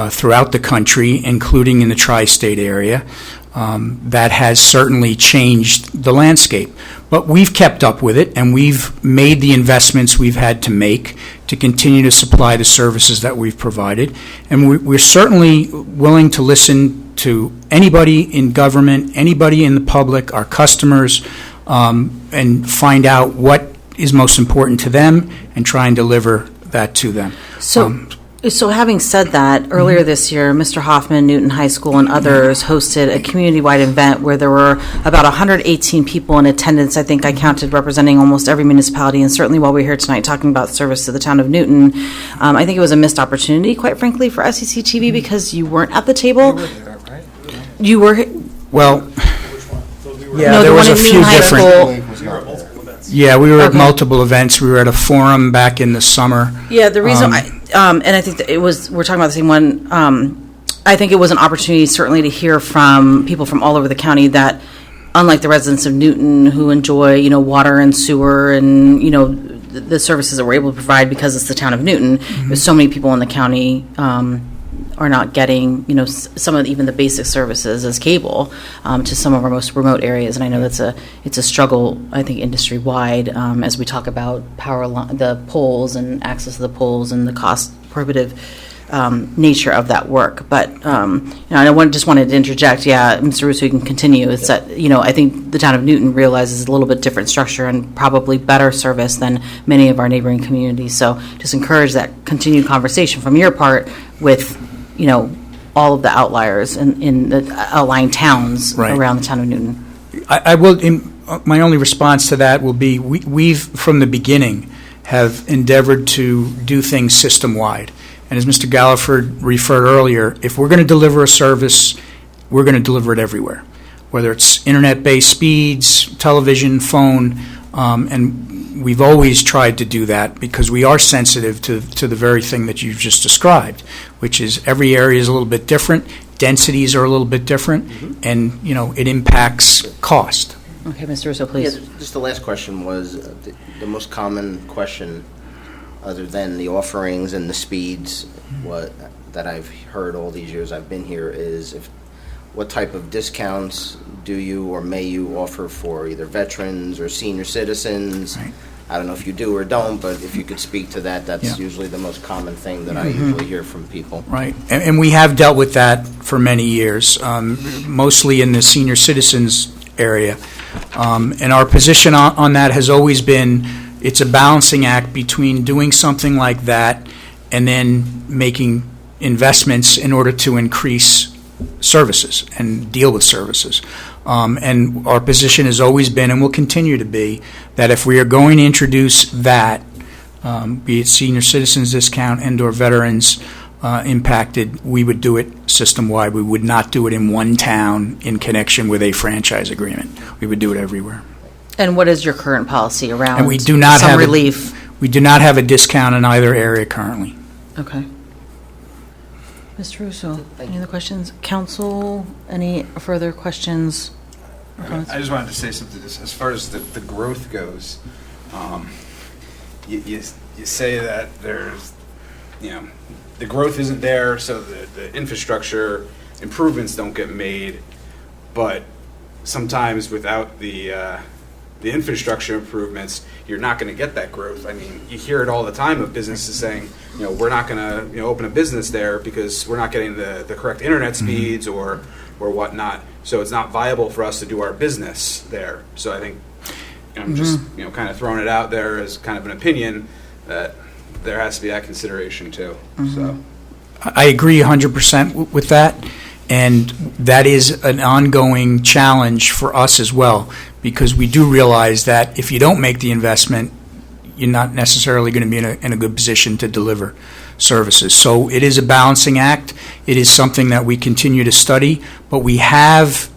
throughout the country, including in the tri-state area, that has certainly changed the landscape. But we've kept up with it, and we've made the investments we've had to make to continue to supply the services that we've provided. And we're certainly willing to listen to anybody in government, anybody in the public, our customers, and find out what is most important to them and try and deliver that to them. So having said that, earlier this year, Mr. Hoffman, Newton High School, and others hosted a community-wide event where there were about 118 people in attendance. I think I counted, representing almost every municipality, and certainly while we're here tonight talking about service to the town of Newton, I think it was a missed opportunity, quite frankly, for SEC TV because you weren't at the table. You were there, right? You were. Well, yeah, No, there the was one a in few Newton High different. School. Yeah, we were at Okay. multiple events. We were at a forum back in the summer. Yeah, the reason and I think that we're talking about the same one. I think it was an opportunity certainly to hear from people from all over the county that, unlike the residents of Newton who enjoy, water and sewer and, the services that we're able to provide because it's the town of Newton, there's so many people in the county are not getting, some of even the basic services as cable to some of our most remote areas. And I know it's a struggle, I think, industry-wide as we talk about the poles and access to the poles and the cost prohibitive nature of that work. But, I just wanted to interject, Mr. Russo, you can continue. It's that, I think the town of Newton realizes a little bit different structure and probably better service than many of our neighboring communities. So just encourage that continued conversation from your part with, all of the outliers in the outlying towns around the town of Newton. I will. My only response to that will be we've from the beginning have endeavored to do things system-wide. And as Mr. Galliford referred earlier, if we're going to deliver a service, we're going to deliver it everywhere, whether it's internet-based speeds, television, phone, and we've always tried to do that because we are sensitive to the very thing that you've just described, which is every area is a little bit different, densities are a little bit different, and, it impacts cost. Okay, Mr. Russo, please. Yeah, just the last question was, the most common question, other than the offerings and the speeds, that I've heard all these years I've been here is what type of discounts do you or may you offer for either veterans or senior citizens? Right. I don't know if you do or don't, but if you could speak to that, that's usually the most common thing that I usually hear from people. Right, and we have dealt with that for many years, mostly in the senior citizens area. And our position on that has always been, it's a balancing act between doing something like that and then making investments in order to increase services and deal with services. And our position has always been, and will continue to be, that if we are going to introduce that, be it senior citizens discount and/or veterans impacted, we would do it system-wide. We would not do it in one town in connection with a franchise agreement. We would do it everywhere. And what is your current policy around And we do not some have relief? We do not have a discount in either area currently. Okay. Mr. Russo, any other questions? Council, any further questions? or comments? I just wanted to say something as far as the growth goes. You say that there's, the growth isn't there, so the infrastructure improvements don't get made, but sometimes without the infrastructure improvements, you're not going to get that growth. I mean, you hear it all the time of businesses saying, we're not going to open a business there because we're not getting the correct internet speeds or whatnot. So it's not viable for us to do our business there. So I think I'm just kind of throwing it out there as kind of an opinion that there has to be that consideration too. So I agree 100% with that, and that is an ongoing challenge for us as well, because we do realize that if you don't make the investment, you're not necessarily going to be in a good position to deliver services. So it is a balancing act. It is something that we continue to study, but we have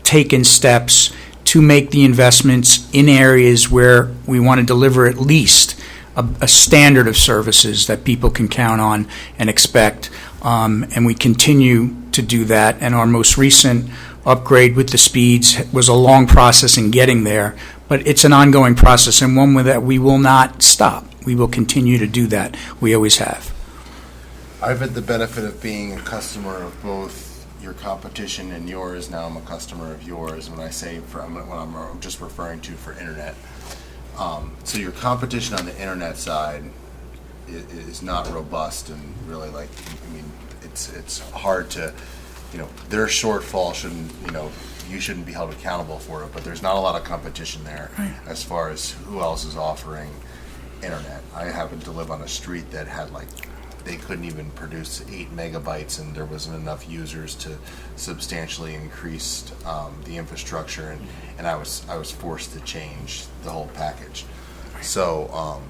taken steps to make the investments in areas where we want to deliver at least a standard of services that people can count on and expect. And we continue to do that. And our most recent upgrade with the speeds was a long process in getting there, but it's an ongoing process and one that we will not stop. We will continue to do that. We always have. I've had the benefit of being a customer of both your competition and yours. Now I'm a customer of yours. When I say I'm just referring to for internet. So your competition on the internet side is not robust and really it's hard to, their shortfall shouldn't, you shouldn't be held accountable for it, but there's not a lot of competition there as far as who else is offering internet. I happen to live on a street that had they couldn't even produce 8 megabytes and there wasn't enough users to substantially increase the infrastructure and I was forced to change the whole package. So,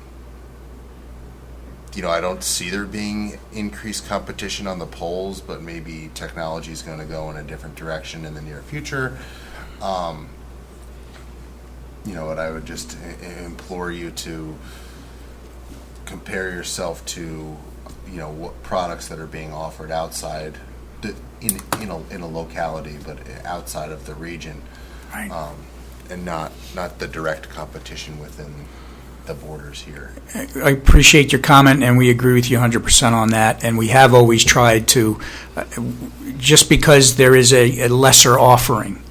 I don't see there being increased competition on the poles, but maybe technology is going to go in a different direction in the near future. And I would just implore you to compare yourself to, what products that are being offered outside in a locality, but outside of the region, and not the direct competition within the borders here. I appreciate your comment, and we agree with you 100% on that. And we have always tried to, just because there is a lesser offering,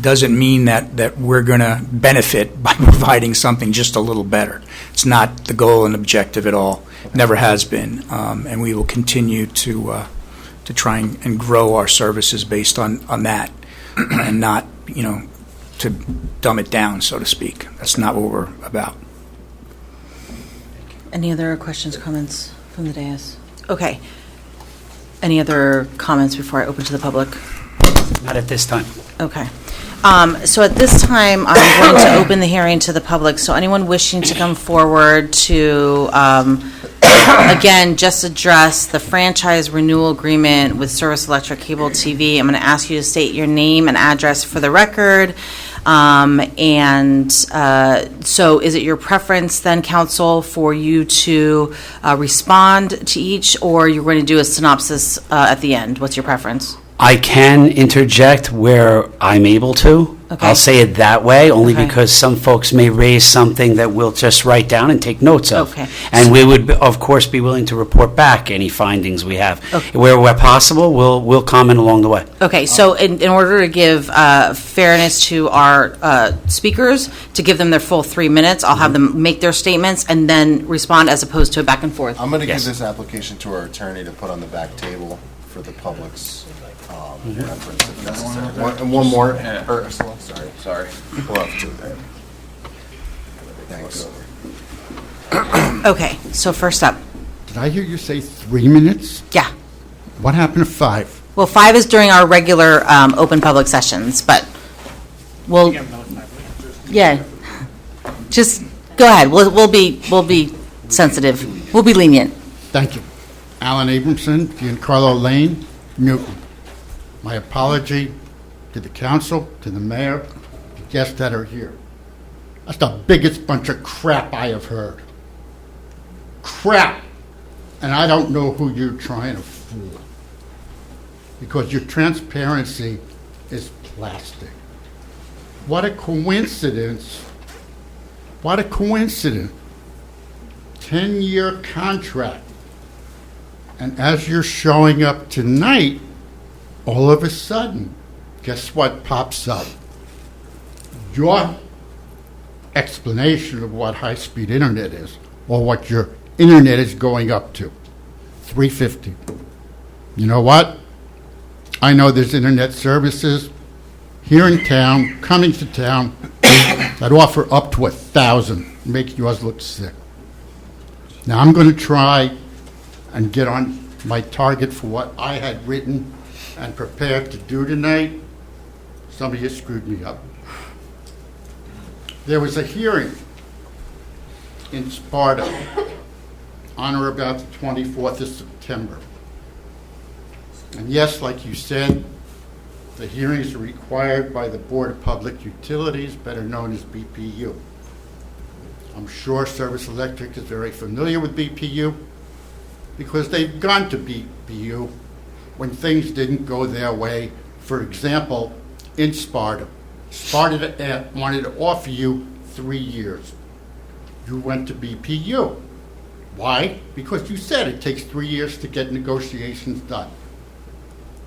doesn't mean that we're going to benefit by providing something just a little better. It's not the goal and objective at all. Never has been, and we will continue to try and grow our services based on that, and not to dumb it down, so to speak. That's not what we're about. Any other questions, comments from the dais? Okay. Any other comments before I open to the public? Not at this time. Okay. So at this time, I'm going to open the hearing to the public. So anyone wishing to come forward to, again, just address the franchise renewal agreement with Service Electric Cable TV. I'm going to ask you to state your name and address for the record. So is it your preference then, council, for you to respond to each, or you're going to do a synopsis at the end? What's your preference? I can interject where I'm able to. Okay. I'll say it that way, only Okay. because some folks may raise something that we'll just write down and take notes of. Okay. And we would, of course, be willing to report back any findings we have. Okay. Where possible, we'll comment along the way. Okay, so in order to give fairness to our speakers, to give them their full 3 minutes, I'll have them make their statements and then respond as opposed to a back and forth. I'm going to Yes. give this application to our attorney to put on the back table for the public's reference if necessary. And one more, Ursula, sorry. We'll have two there. Thanks. Okay, so first up, Did I hear you say 3 minutes? yeah. What happened to 5? Well, 5 is during our regular open public sessions, but we'll, You have another 5 minutes. yeah. Just go ahead, we'll be sensitive, we'll be lenient. Thank you. Alan Abramson, Giancarlo Lane, Newton. My apology to the council, to the mayor, the guests that are here. That's the biggest bunch of crap I have heard. Crap! And I don't know who you're trying to fool. Because your transparency is plastic. What a coincidence. What a coincidence. 10-year contract. And as you're showing up tonight, all of a sudden, guess what pops up? Your explanation of what high-speed internet is, or what your internet is going up to, $350. You know what? I know there's internet services here in town, coming to town, that offer up to $1,000, make yours look sick. Now, I'm going to try and get on my target for what I had written and prepared to do tonight. Somebody has screwed me up. There was a hearing in Sparta on or about the 24th of September. And yes, like you said, the hearings are required by the Board of Public Utilities, better known as BPU. I'm sure Service Electric is very familiar with BPU because they've gone to BPU when things didn't go their way. For example, in Sparta, Sparta wanted to offer you 3 years. You went to BPU. Why? Because you said it takes 3 years to get negotiations done.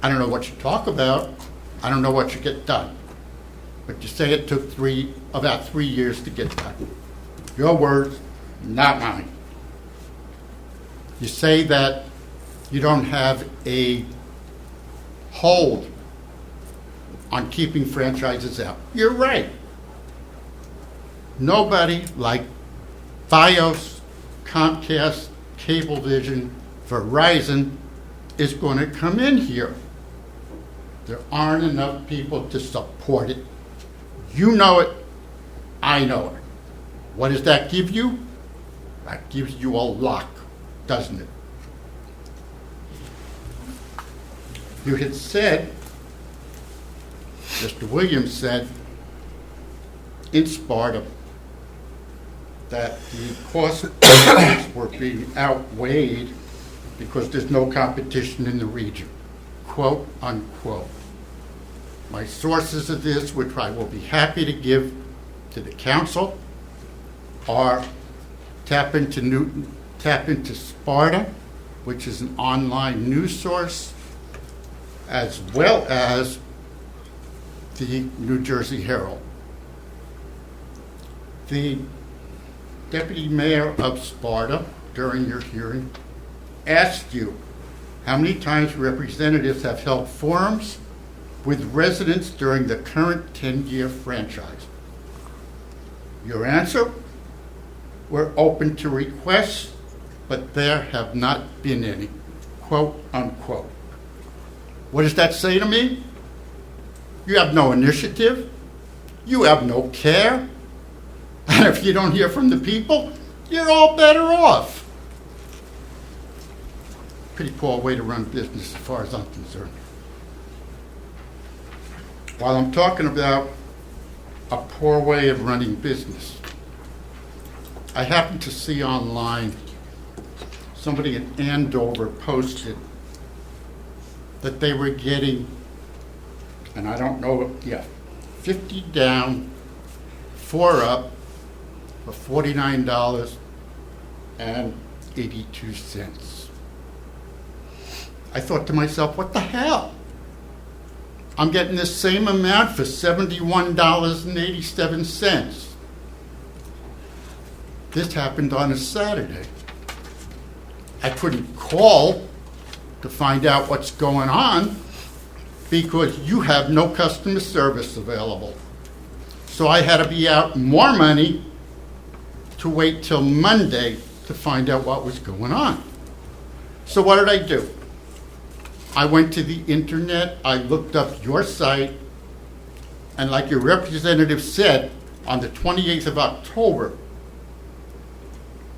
I don't know what you talk about. I don't know what you get done. But you say it took about 3 years to get done. Your words, not mine. You say that you don't have a hold on keeping franchises out. You're right. Nobody like Fios, Comcast, Cablevision, Verizon is going to come in here. There aren't enough people to support it. You know it. I know it. What does that give you? That gives you a lock, doesn't it? You had said, Mr. Williams said, in Sparta, that the costs were being outweighed because there's no competition in the region, quote unquote. My sources of this, which I will be happy to give to the council, are tap into Sparta, which is an online news source, as well as the New Jersey Herald. The deputy mayor of Sparta, during your hearing, asked you how many times representatives have held forums with residents during the current 10-year franchise. Your answer? We're open to requests, but there have not been any, quote unquote. What does that say to me? You have no initiative. You have no care. And if you don't hear from the people, you're all better off. Pretty poor way to run business as far as I'm concerned. While I'm talking about a poor way of running business. I happened to see online, somebody in Andover posted that they were getting, and I don't know, 50 down, 4 up, for $49.82. I thought to myself, what the hell? I'm getting the same amount for $71.87. This happened on a Saturday. I couldn't call to find out what's going on because you have no customer service available. So I had to be out more money to wait till Monday to find out what was going on. So what did I do? I went to the internet, I looked up your site, and like your representative said, on the 28th of October,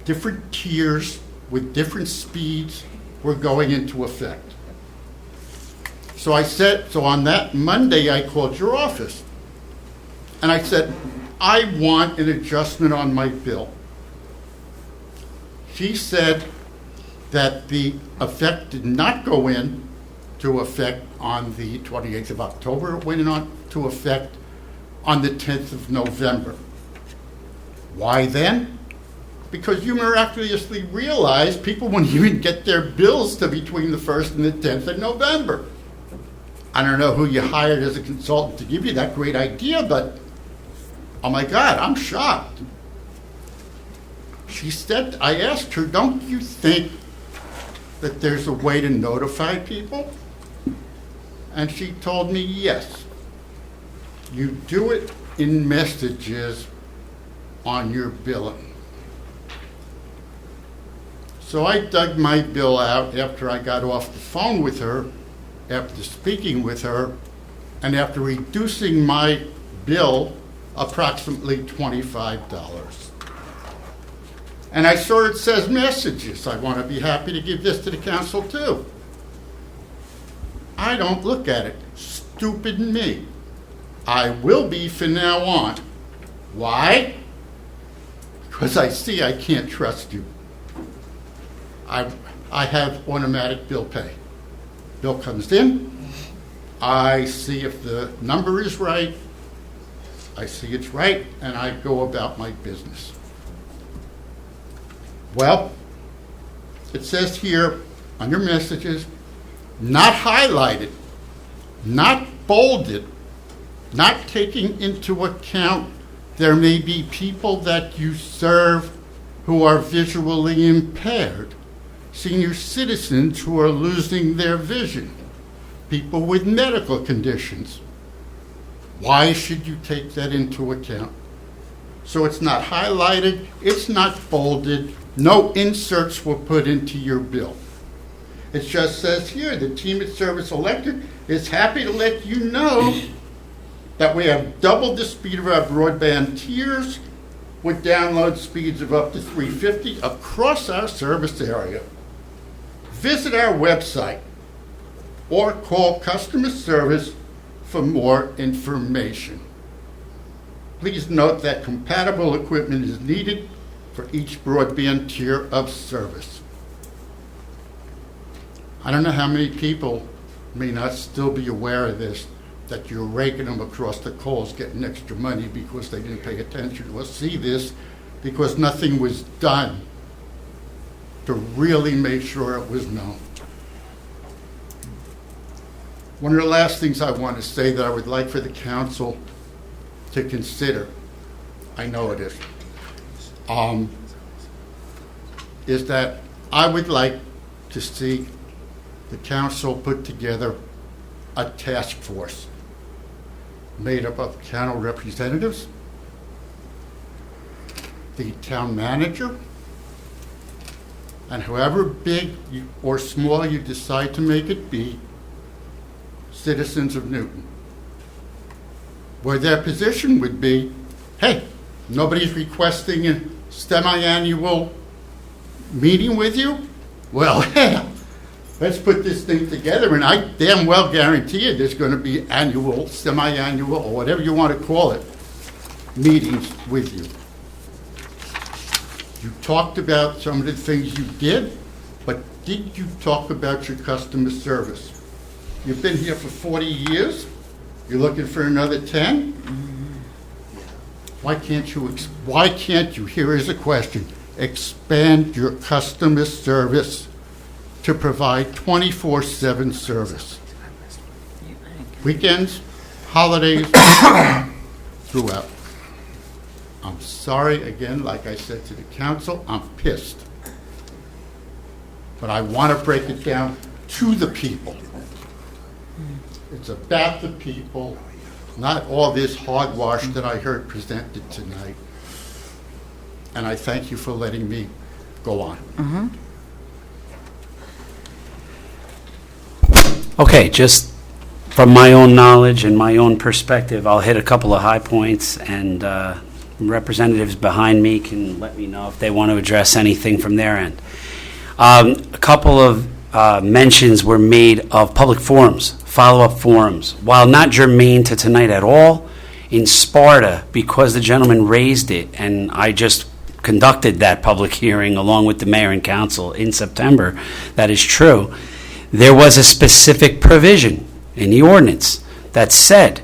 different tiers with different speeds were going into effect. So on that Monday, I called your office. And I said, I want an adjustment on my bill. She said that the effect did not go into effect on the 28th of October. It went into effect on the 10th of November. Why then? Because you miraculously realized people wouldn't even get their bills to between the 1st and the 10th of November. I don't know who you hired as a consultant to give you that great idea, but oh my God, I'm shocked. She said, I asked her, don't you think that there's a way to notify people? And she told me, yes. You do it in messages on your billing. So I dug my bill out after I got off the phone with her, after speaking with her, and after reducing my bill approximately $25. And I saw it says messages. I want to be happy to give this to the council too. I don't look at it. Stupid me. I will be from now on. Why? Because I see I can't trust you. I have automatic bill pay. Bill comes in. I see if the number is right. I see it's right, and I go about my business. Well, it says here on your messages, not highlighted, not bolded, not taking into account there may be people that you serve who are visually impaired, senior citizens who are losing their vision, people with medical conditions. Why should you take that into account? So it's not highlighted, it's not bolded, no inserts were put into your bill. It just says here, the team at Service Electric is happy to let you know that we have doubled the speed of our broadband tiers with download speeds of up to 350 across our service area. Visit our website or call customer service for more information. Please note that compatible equipment is needed for each broadband tier of service. I don't know how many people may not still be aware of this, that you're raking them across the coals getting extra money because they didn't pay attention or see this because nothing was done to really make sure it was known. One of the last things I want to say that I would like for the council to consider, I know it is that I would like to see the council put together a task force made up of county representatives, the town manager, and however big or small you decide to make it be, citizens of Newton, where their position would be, hey, nobody's requesting a semi-annual meeting with you? Well, hell, let's put this thing together, and I damn well guarantee you there's going to be annual, semi-annual, or whatever you want to call it, meetings with you. You talked about some of the things you did, but did you talk about your customer service? You've been here for 40 years? You're looking for another 10? Why can't you, here is a question, expand your customer service to provide 24/7 service? Weekends, holidays, throughout. I'm sorry, again, like I said to the council, I'm pissed. But I want to break it down to the people. It's about the people, not all this hogwash that I heard presented tonight. And I thank you for letting me go on. Okay, just from my own knowledge and my own perspective, I'll hit a couple of high points, and representatives behind me can let me know if they want to address anything from their end. A couple of mentions were made of public forums, follow-up forums. While not germane to tonight at all, in Sparta, because the gentleman raised it, and I just conducted that public hearing along with the mayor and council in September, that is true, there was a specific provision in the ordinance that said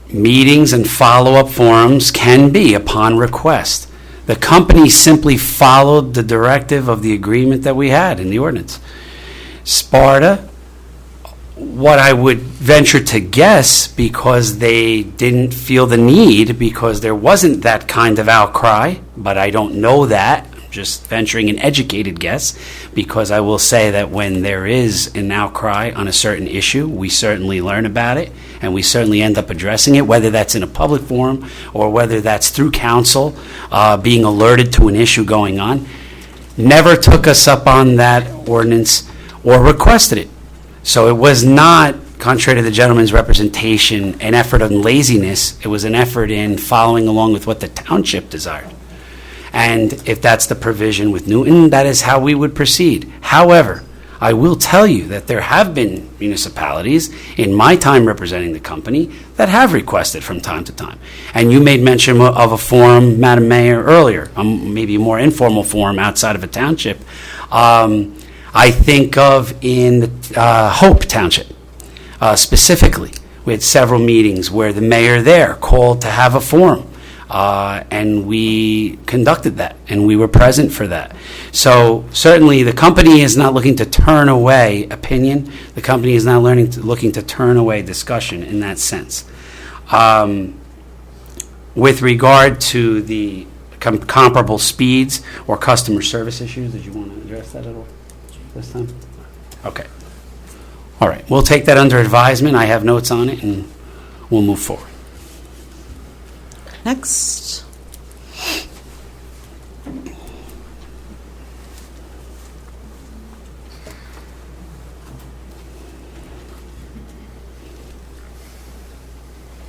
meetings and follow-up forums can be upon request. The company simply followed the directive of the agreement that we had in the ordinance. Sparta, what I would venture to guess, because they didn't feel the need, because there wasn't that kind of outcry, but I don't know that, I'm just venturing an educated guess, because I will say that when there is an outcry on a certain issue, we certainly learn about it, and we certainly end up addressing it, whether that's in a public forum or whether that's through council being alerted to an issue going on. Never took us up on that ordinance or requested it. So it was not, contrary to the gentleman's representation, an effort of laziness. It was an effort in following along with what the township desired. And if that's the provision with Newton, that is how we would proceed. However, I will tell you that there have been municipalities in my time representing the company that have requested from time to time. And you made mention of a forum, Madam Mayor, earlier, maybe a more informal forum outside of a township. I think of in Hope Township, specifically. We had several meetings where the mayor there called to have a forum, and we conducted that, and we were present for that. So certainly the company is not looking to turn away opinion. The company is not looking to turn away discussion in that sense. With regard to the comparable speeds or customer service issues, did you want to address that at all this time? Okay. All right. We'll take that under advisement. I have notes on it, and we'll move forward. Next.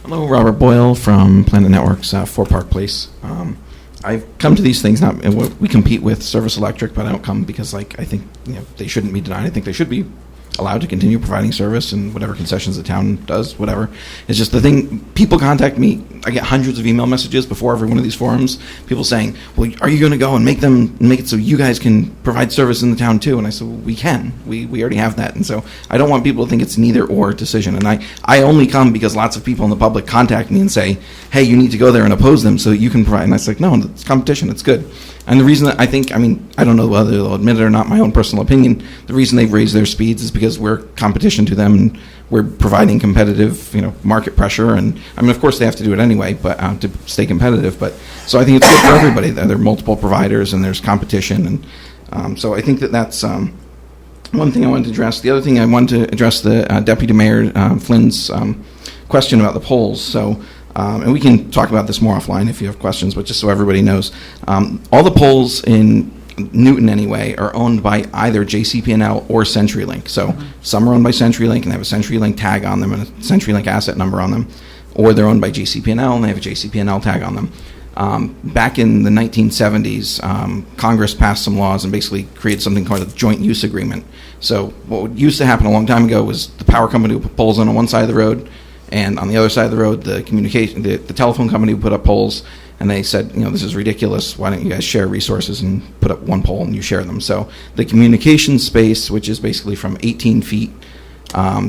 Hello, Robert Boyle from Planet Networks, 4 Park Place. I've come to these things, not we compete with Service Electric, but I don't come because I think they shouldn't be denied. I think they should be allowed to continue providing service and whatever concessions the town does, whatever. It's just the thing, people contact me, I get hundreds of email messages before every one of these forums, people saying, well, are you going to go and make it so you guys can provide service in the town too? And I said, well, we can. We already have that. And so I don't want people to think it's an either or decision. And I only come because lots of people in the public contact me and say, hey, you need to go there and oppose them so you can provide. And I was like, no, it's competition, it's good. And the reason that I don't know whether they'll admit it or not, my own personal opinion, the reason they've raised their speeds is because we're competition to them and we're providing competitive, market pressure. And of course they have to do it anyway, but to stay competitive. But so I think it's good for everybody. There are multiple providers and there's competition. And so I think that's one thing I wanted to address. The other thing I wanted to address the Deputy Mayor Flynn's question about the polls. So. And we can talk about this more offline if you have questions, but just so everybody knows, all the polls in Newton anyway are owned by either JCP&L or CenturyLink. So some are owned by CenturyLink and they have a CenturyLink tag on them and a CenturyLink asset number on them, or they're owned by JCP&L and they have a JCP&L tag on them. Back in the 1970s, Congress passed some laws and basically created something called a joint use agreement. So what used to happen a long time ago was the power company would put poles on one side of the road, And on the other side of the road, the telephone company put up poles, and they said, this is ridiculous. Why don't you guys share resources and put up one pole and you share them? So the communication space, which is basically from 18 feet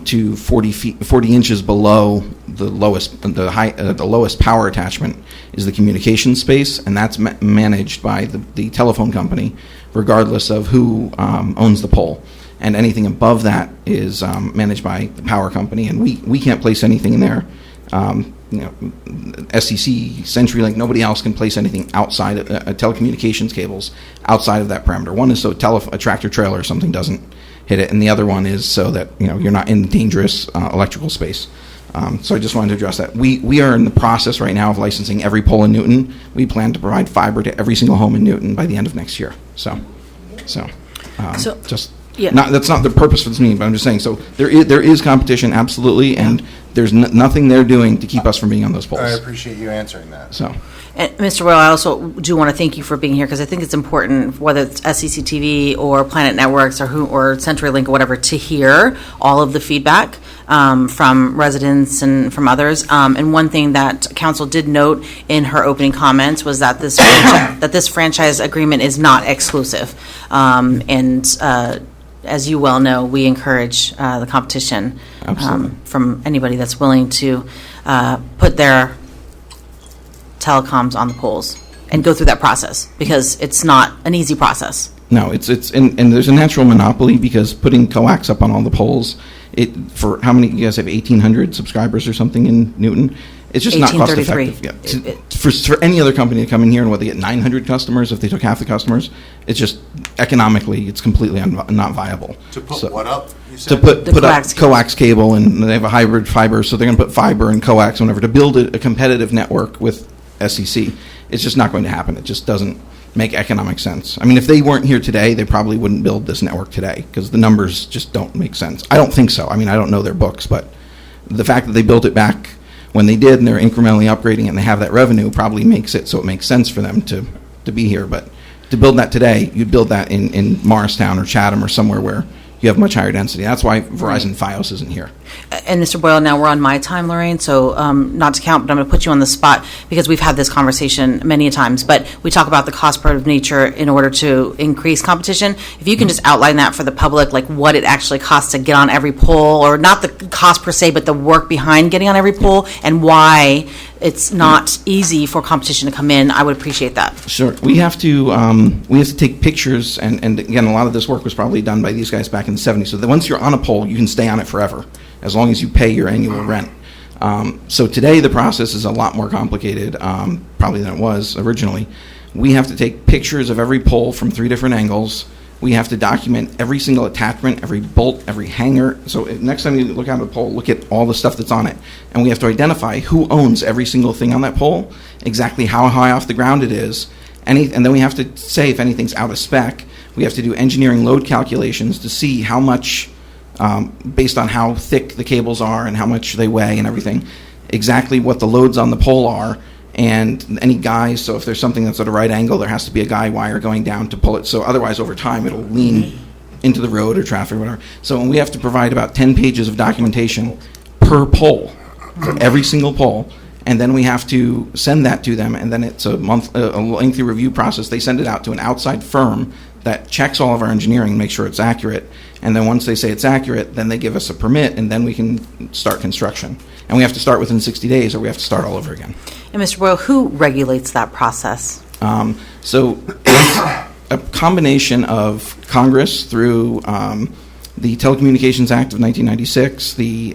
to 40 inches below the lowest power attachment, is the communication space, and that's managed by the telephone company, regardless of who owns the pole. And anything above that is managed by the power company, and we can't place anything in there. SEC, CenturyLink, nobody else can place anything outside of telecommunications cables outside of that parameter. One is so a tractor trailer or something doesn't hit it, and the other one is so that you're not in dangerous electrical space. So I just wanted to address that. We are in the process right now of licensing every pole in Newton. We plan to provide fiber to every single home in Newton by the end of next year. That's not the purpose for this meeting, but I'm just saying. So there is competition, absolutely, and there's nothing they're doing to keep us from being on those poles. I appreciate you answering that. So. And Mr. Royal, I also do want to thank you for being here, because I think it's important, whether it's SECTV or Planet Networks or CenturyLink or whatever, to hear all of the feedback from residents and from others. And one thing that council did note in her opening comments was that this franchise agreement is not exclusive. As you well know, we encourage the competition from anybody that's willing to put their telecoms on the poles and go through that process, because it's not an easy process. No, it's and there's a natural monopoly, because putting coax up on all the poles, for how many, you guys have 1,800 subscribers or something in Newton? It's just not cost effective. Yeah. For any other company to come in here and what they get 900 customers if they took half the customers, it's just economically it's completely not viable. To put what up? You said? To put up coax cable, and they have a hybrid fiber, so they're going to put fiber and coax and whatever to build a competitive network with SEC. It's just not going to happen. It just doesn't make economic sense. I mean, if they weren't here today, they probably wouldn't build this network today, because the numbers just don't make sense. I don't think so. I mean, I don't know their books, but the fact that they built it back when they did, and they're incrementally upgrading it, and they have that revenue, probably makes it so it makes sense for them to be here. But to build that today, you'd build that in Morristown or Chatham or somewhere where you have much higher density. That's why Verizon Fios isn't here. And Mr. Boyle, now we're on my time, Lorraine, so not to count, but I'm going to put you on the spot, because we've had this conversation many a times, but we talk about the cost per nature in order to increase competition. If you can just outline that for the public, like what it actually costs to get on every pole, or not the cost per se, but the work behind getting on every pole, and why it's not easy for competition to come in, I would appreciate that. Sure. We have to take pictures, and again, a lot of this work was probably done by these guys back in the 70s, so that once you're on a pole, you can stay on it forever, as long as you pay your annual rent. So today the process is a lot more complicated probably than it was originally. We have to take pictures of every pole from 3 different angles. We have to document every single attachment, every bolt, every hanger. So next time you look at a pole, look at all the stuff that's on it. And we have to identify who owns every single thing on that pole, exactly how high off the ground it is, and then we have to say if anything's out of spec. We have to do engineering load calculations to see how much, based on how thick the cables are and how much they weigh and everything, exactly what the loads on the pole are, and any guys. So if there's something that's at a right angle, there has to be a guy wire going down to pull it. So otherwise, over time, it'll lean into the road or traffic or whatever. So we have to provide about 10 pages of documentation per pole, for every single pole. And then we have to send that to them, and then it's a lengthy review process. They send it out to an outside firm that checks all of our engineering and makes sure it's accurate. And then once they say it's accurate, then they give us a permit, and then we can start construction. And we have to start within 60 days, or we have to start all over again. And Mr. Boyle, who regulates that process? So it's a combination of Congress through the Telecommunications Act of 1996, the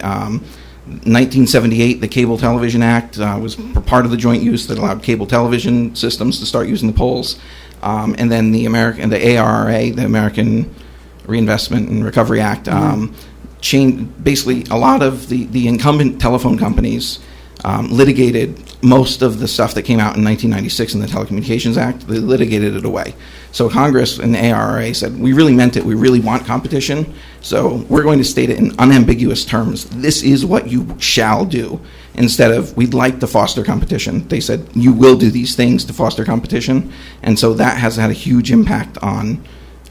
1978, the Cable Television Act was part of the joint use that allowed cable television systems to start using the poles. And then the ARRA, the American Reinvestment and Recovery Act, changed basically a lot of the incumbent telephone companies litigated most of the stuff that came out in 1996 in the Telecommunications Act. They litigated it away. So Congress and the ARRA said, we really meant it. We really want competition. So we're going to state it in unambiguous terms. This is what you shall do. Instead of, we'd like to foster competition. They said, you will do these things to foster competition. And so that has had a huge impact on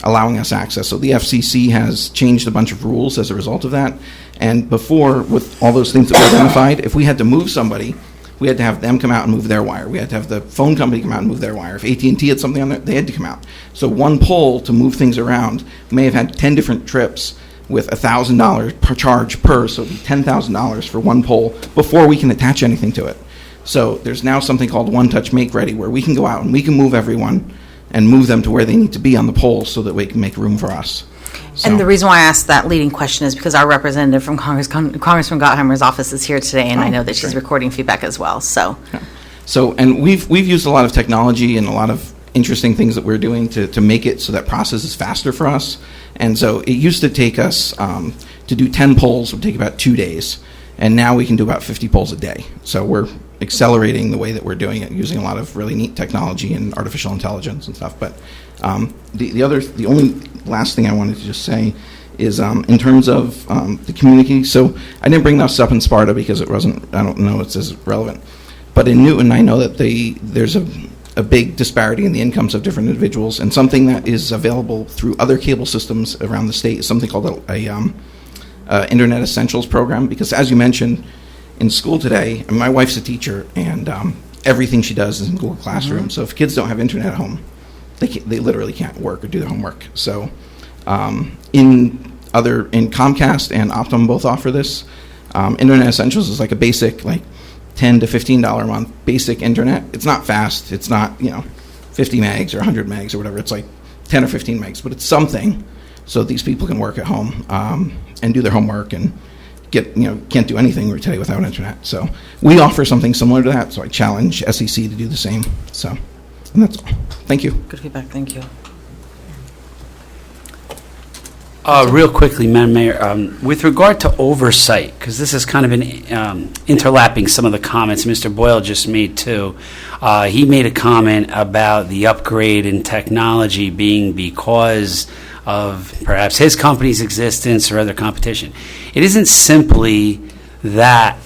allowing us access. So the FCC has changed a bunch of rules as a result of that. And before, with all those things that were identified, if we had to move somebody, we had to have them come out and move their wire. We had to have the phone company come out and move their wire. If AT&T had something on there, they had to come out. So one pole to move things around may have had 10 different trips with $1,000 per charge per, so it'd be $10,000 for one pole before we can attach anything to it. So there's now something called One Touch Make Ready, where we can go out and we can move everyone and move them to where they need to be on the poles so that we can make room for us. So. And the reason why I asked that leading question is because our representative from Congressman Gottheimer's office is here today, and I know that she's recording feedback as well. So, and we've used a lot of technology and a lot of interesting things that we're doing to make it so that process is faster for us. And so it used to take us to do 10 polls would take about 2 days, and now we can do about 50 polls a day. So we're accelerating the way that we're doing it using a lot of really neat technology and artificial intelligence and stuff. But the only last thing I wanted to just say is in terms of the community. So I didn't bring this up in Sparta because it wasn't, I don't know it's as relevant. But in Newton, I know that there's a big disparity in the incomes of different individuals, and something that is available through other cable systems around the state is something called a Internet Essentials program. Because as you mentioned, in school today, my wife's a teacher, and everything she does is in Google Classroom. So if kids don't have internet at home, they literally can't work or do their homework. So in Comcast and Optimum both offer this. Internet Essentials is like a basic $10 to $15 a month basic internet. It's not fast. It's not 50 megs or 100 megs or whatever. It's like 10 or 15 megs, but it's something so these people can work at home and do their homework and can't do anything today without internet. So we offer something similar to that. So I challenge SEC to do the same. So, and that's all. Thank you. good feedback. Thank you. Real quickly, Madam Mayor, with regard to oversight, because this is kind of interlapping some of the comments Mr. Boyle just made too. He made a comment about the upgrade in technology being because of perhaps his company's existence or other competition. It isn't simply that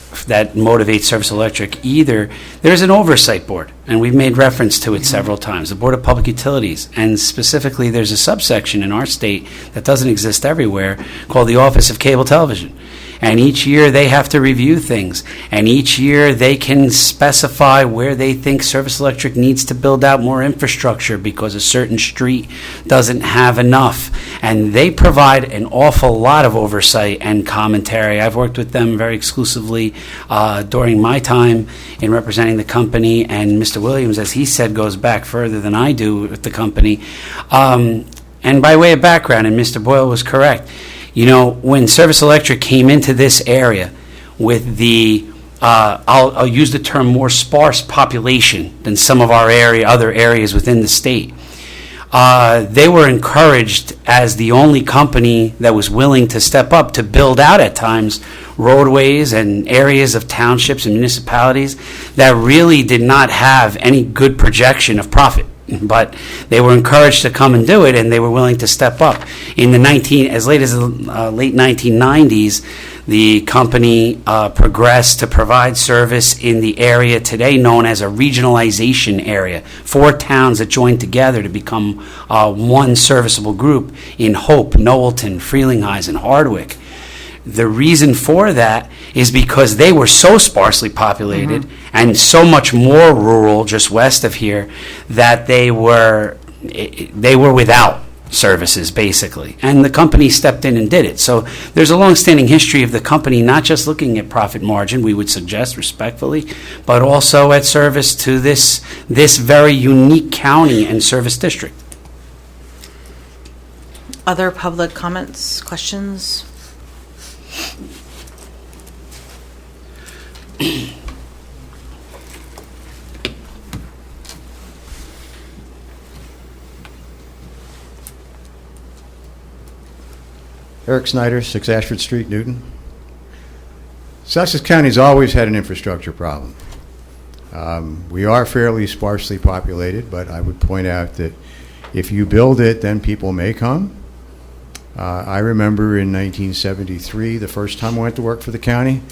motivates Service Electric either. There's an oversight board, and we've made reference to it several times, the Board of Public Utilities, and specifically there's a subsection in our state that doesn't exist everywhere called the Office of Cable Television. And each year they have to review things, and each year they can specify where they think Service Electric needs to build out more infrastructure because a certain street doesn't have enough. And they provide an awful lot of oversight and commentary. I've worked with them very exclusively during my time in representing the company, and Mr. Williams, as he said, goes back further than I do with the company. And by way of background, and Mr. Boyle was correct, when Service Electric came into this area with the, I'll use the term more sparse population than some of our other areas within the state, they were encouraged as the only company that was willing to step up to build out at times roadways and areas of townships and municipalities that really did not have any good projection of profit. But they were encouraged to come and do it, and they were willing to step up. In the as late as the late 1990s, the company progressed to provide service in the area today known as a regionalization area. 4 towns that joined together to become one serviceable group in Hope, Knowlton, Frelinghuysen, and Hardwick. The reason for that is because they were so sparsely populated and so much more rural just west of here that they were without services, basically. And the company stepped in and did it. So there's a long-standing history of the company not just looking at profit margin, we would suggest respectfully, but also at service to this very unique county and service district. Other public comments, questions? Eric Snyder, 6 Ashford Street, Newton. Sussex County's always had an infrastructure problem. We are fairly sparsely populated, but I would point out that if you build it, then people may come. I remember in 1973, the first time I went to work for the county,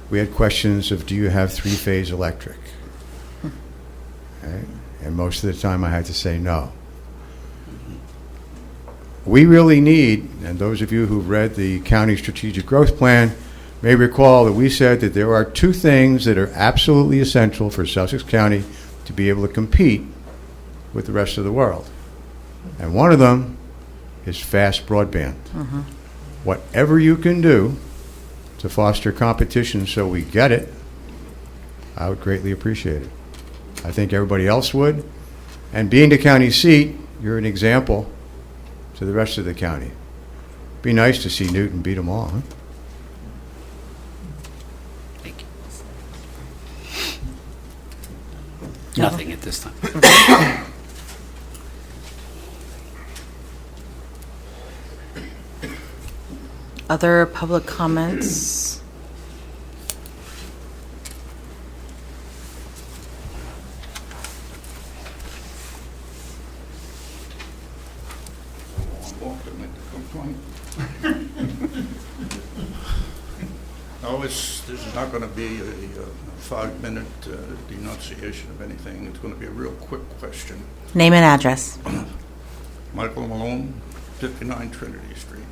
we had questions of, do you have 3-phase electric? Okay. And most of the time I had to say no. We really need, and those of you who've read the county strategic growth plan, may recall that we said that there are two things that are absolutely essential for Sussex County to be able to compete with the rest of the world. And one of them is fast broadband. Whatever you can do to foster competition so we get it, I would greatly appreciate it. I think everybody else would. And being the county seat, you're an example to the rest of the county. Be nice to see Newton beat them all, huh? Nothing at this time. Other public comments? No, this is not going to be a 5-minute denunciation of anything. It's going to be a real quick question. Name and address. Michael Malone, 59 Trinity Street.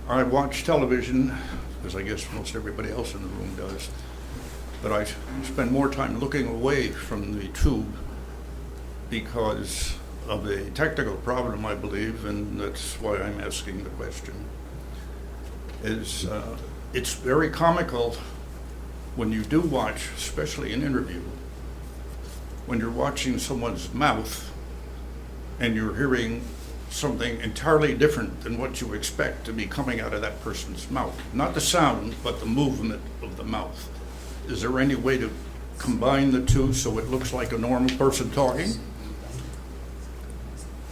I watch television, as I guess most everybody else in the room does, but I spend more time looking away from the tube because of a technical problem, I believe, and that's why I'm asking the question. It's very comical when you do watch, especially an interview, when you're watching someone's mouth and you're hearing something entirely different than what you expect to be coming out of that person's mouth. Not the sound, but the movement of the mouth. Is there any way to combine the two so it looks like a normal person talking?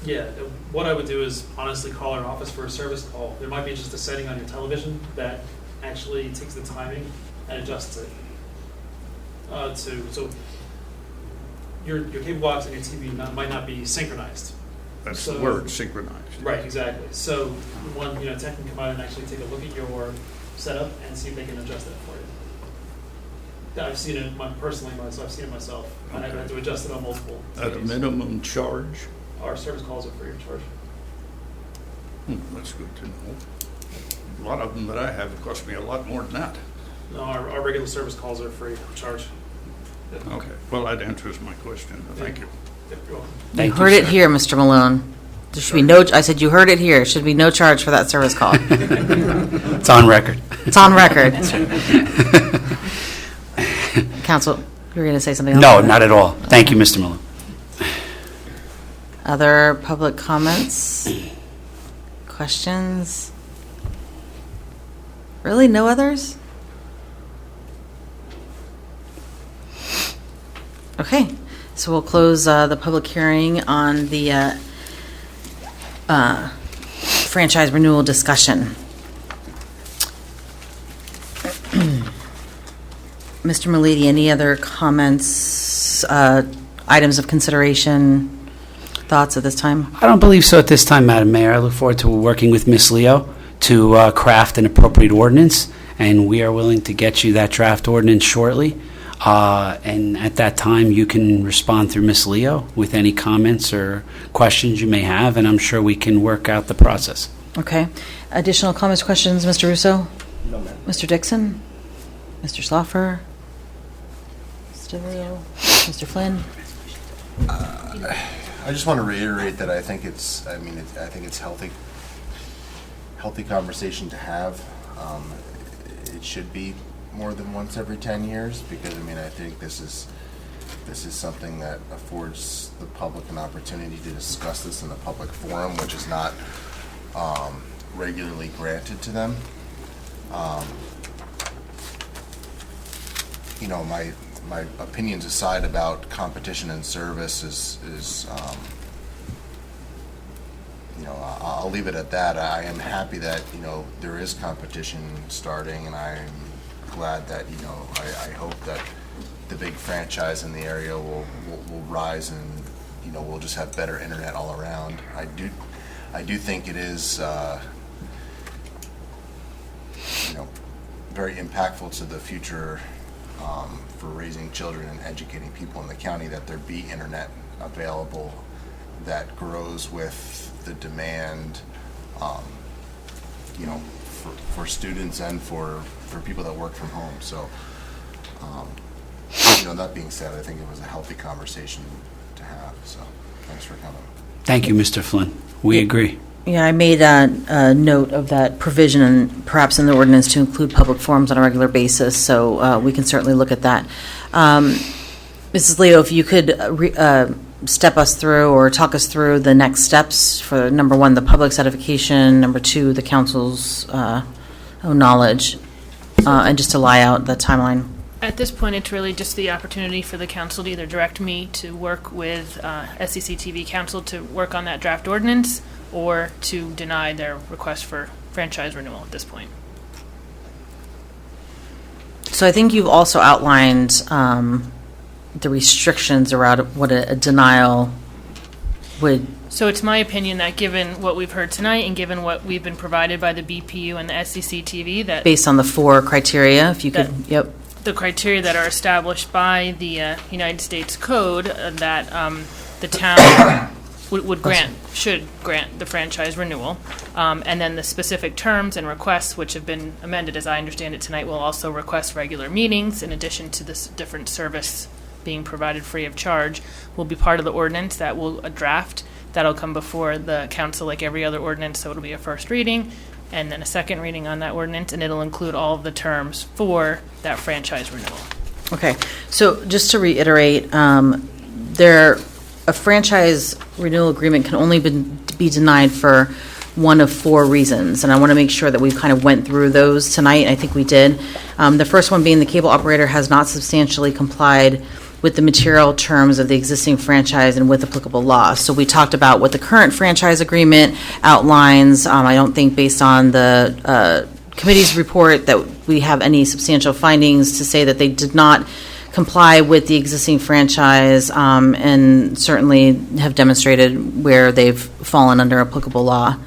Yeah, what I would do is honestly call our office for a service call. There might be just a setting on your television that actually takes the timing and adjusts it. So your cable box and your TV might not be synchronized. That's the word, synchronized. Right, exactly. So one, tech can come out and actually take a look at your setup and see if they can adjust it for you. I've seen it personally, so I've seen it myself. Okay. I've had to adjust it on multiple At a minimum charge? Our service calls are free of charge. That's good to know. A lot of them that I have cost me a lot more than that. No, our regular service calls are free of charge. Yeah. Okay, well, that answers my question. Thank you. You heard it here, Mr. Malone. There should be no, I said you heard it here. Should be no charge for that service call. It's on record. It's on record. Council, you were going to say something else? No, not at all. Thank you, Mr. Malone. Other public comments? Questions? Really? No others? Okay. So we'll close the public hearing on the franchise renewal discussion. Mr. Malidi, any other comments, items of consideration, thoughts at this time? I don't believe so at this time, Madam Mayor. I look forward to working with Ms. Leo to craft an appropriate ordinance, and we are willing to get you that draft ordinance shortly. And at that time, you can respond through Ms. Leo with any comments or questions you may have, and I'm sure we can work out the process. Okay. Additional comments, questions, Mr. Russo? No, ma'am. Mr. Dixon? Mr. Sloffer? Mr. Flynn? I just want to reiterate that I think it's healthy conversation to have. It should be more than once every 10 years because I think this is something that affords the public an opportunity to discuss this in a public forum, which is not regularly granted to them. My opinions aside about competition and service is I'll leave it at that. I am happy that there is competition starting, and I'm glad that I hope that the big franchise in the area will rise, and we'll just have better internet all around. I do think it is very impactful to the future for raising children and educating people in the county that there be internet available that grows with the demand for students and for people that work from home. So, that being said, I think it was a healthy conversation to have. So, thanks for coming. Thank you, Mr. Flynn. We agree. Yeah, I made a note of that provision, and perhaps in the ordinance to include public forums on a regular basis, so we can certainly look at that. Mrs. Leo, if you could step us through or talk us through the next steps for, number one, the public's edification, number two, the council's own knowledge, and just to lie out the timeline. At this point, it's really just the opportunity for the council to either direct me to work with SECTV council to work on that draft ordinance, or to deny their request for franchise renewal at this point. So I think you've also outlined the restrictions around what a denial would. So it's my opinion that given what we've heard tonight and given what we've been provided by the BPU and the SECTV, that based on the 4 criteria, if you could, yep. The criteria that are established by the United States Code, that the town should grant the franchise renewal, and then the specific terms and requests, which have been amended, as I understand it tonight, will also request regular meetings in addition to this different service being provided free of charge, will be part of the ordinance that will draft. That'll come before the council like every other ordinance, so it'll be a first reading and then a second reading on that ordinance, and it'll include all of the terms for that franchise renewal. Okay, so just to reiterate, a franchise renewal agreement can only be denied for one of 4 reasons, and I want to make sure that we kind of went through those tonight, and I think we did. The first one being the cable operator has not substantially complied with the material terms of the existing franchise and with applicable law. So we talked about what the current franchise agreement outlines. I don't think based on the committee's report that we have any substantial findings to say that they did not comply with the existing franchise, and certainly have demonstrated where they've fallen under applicable law.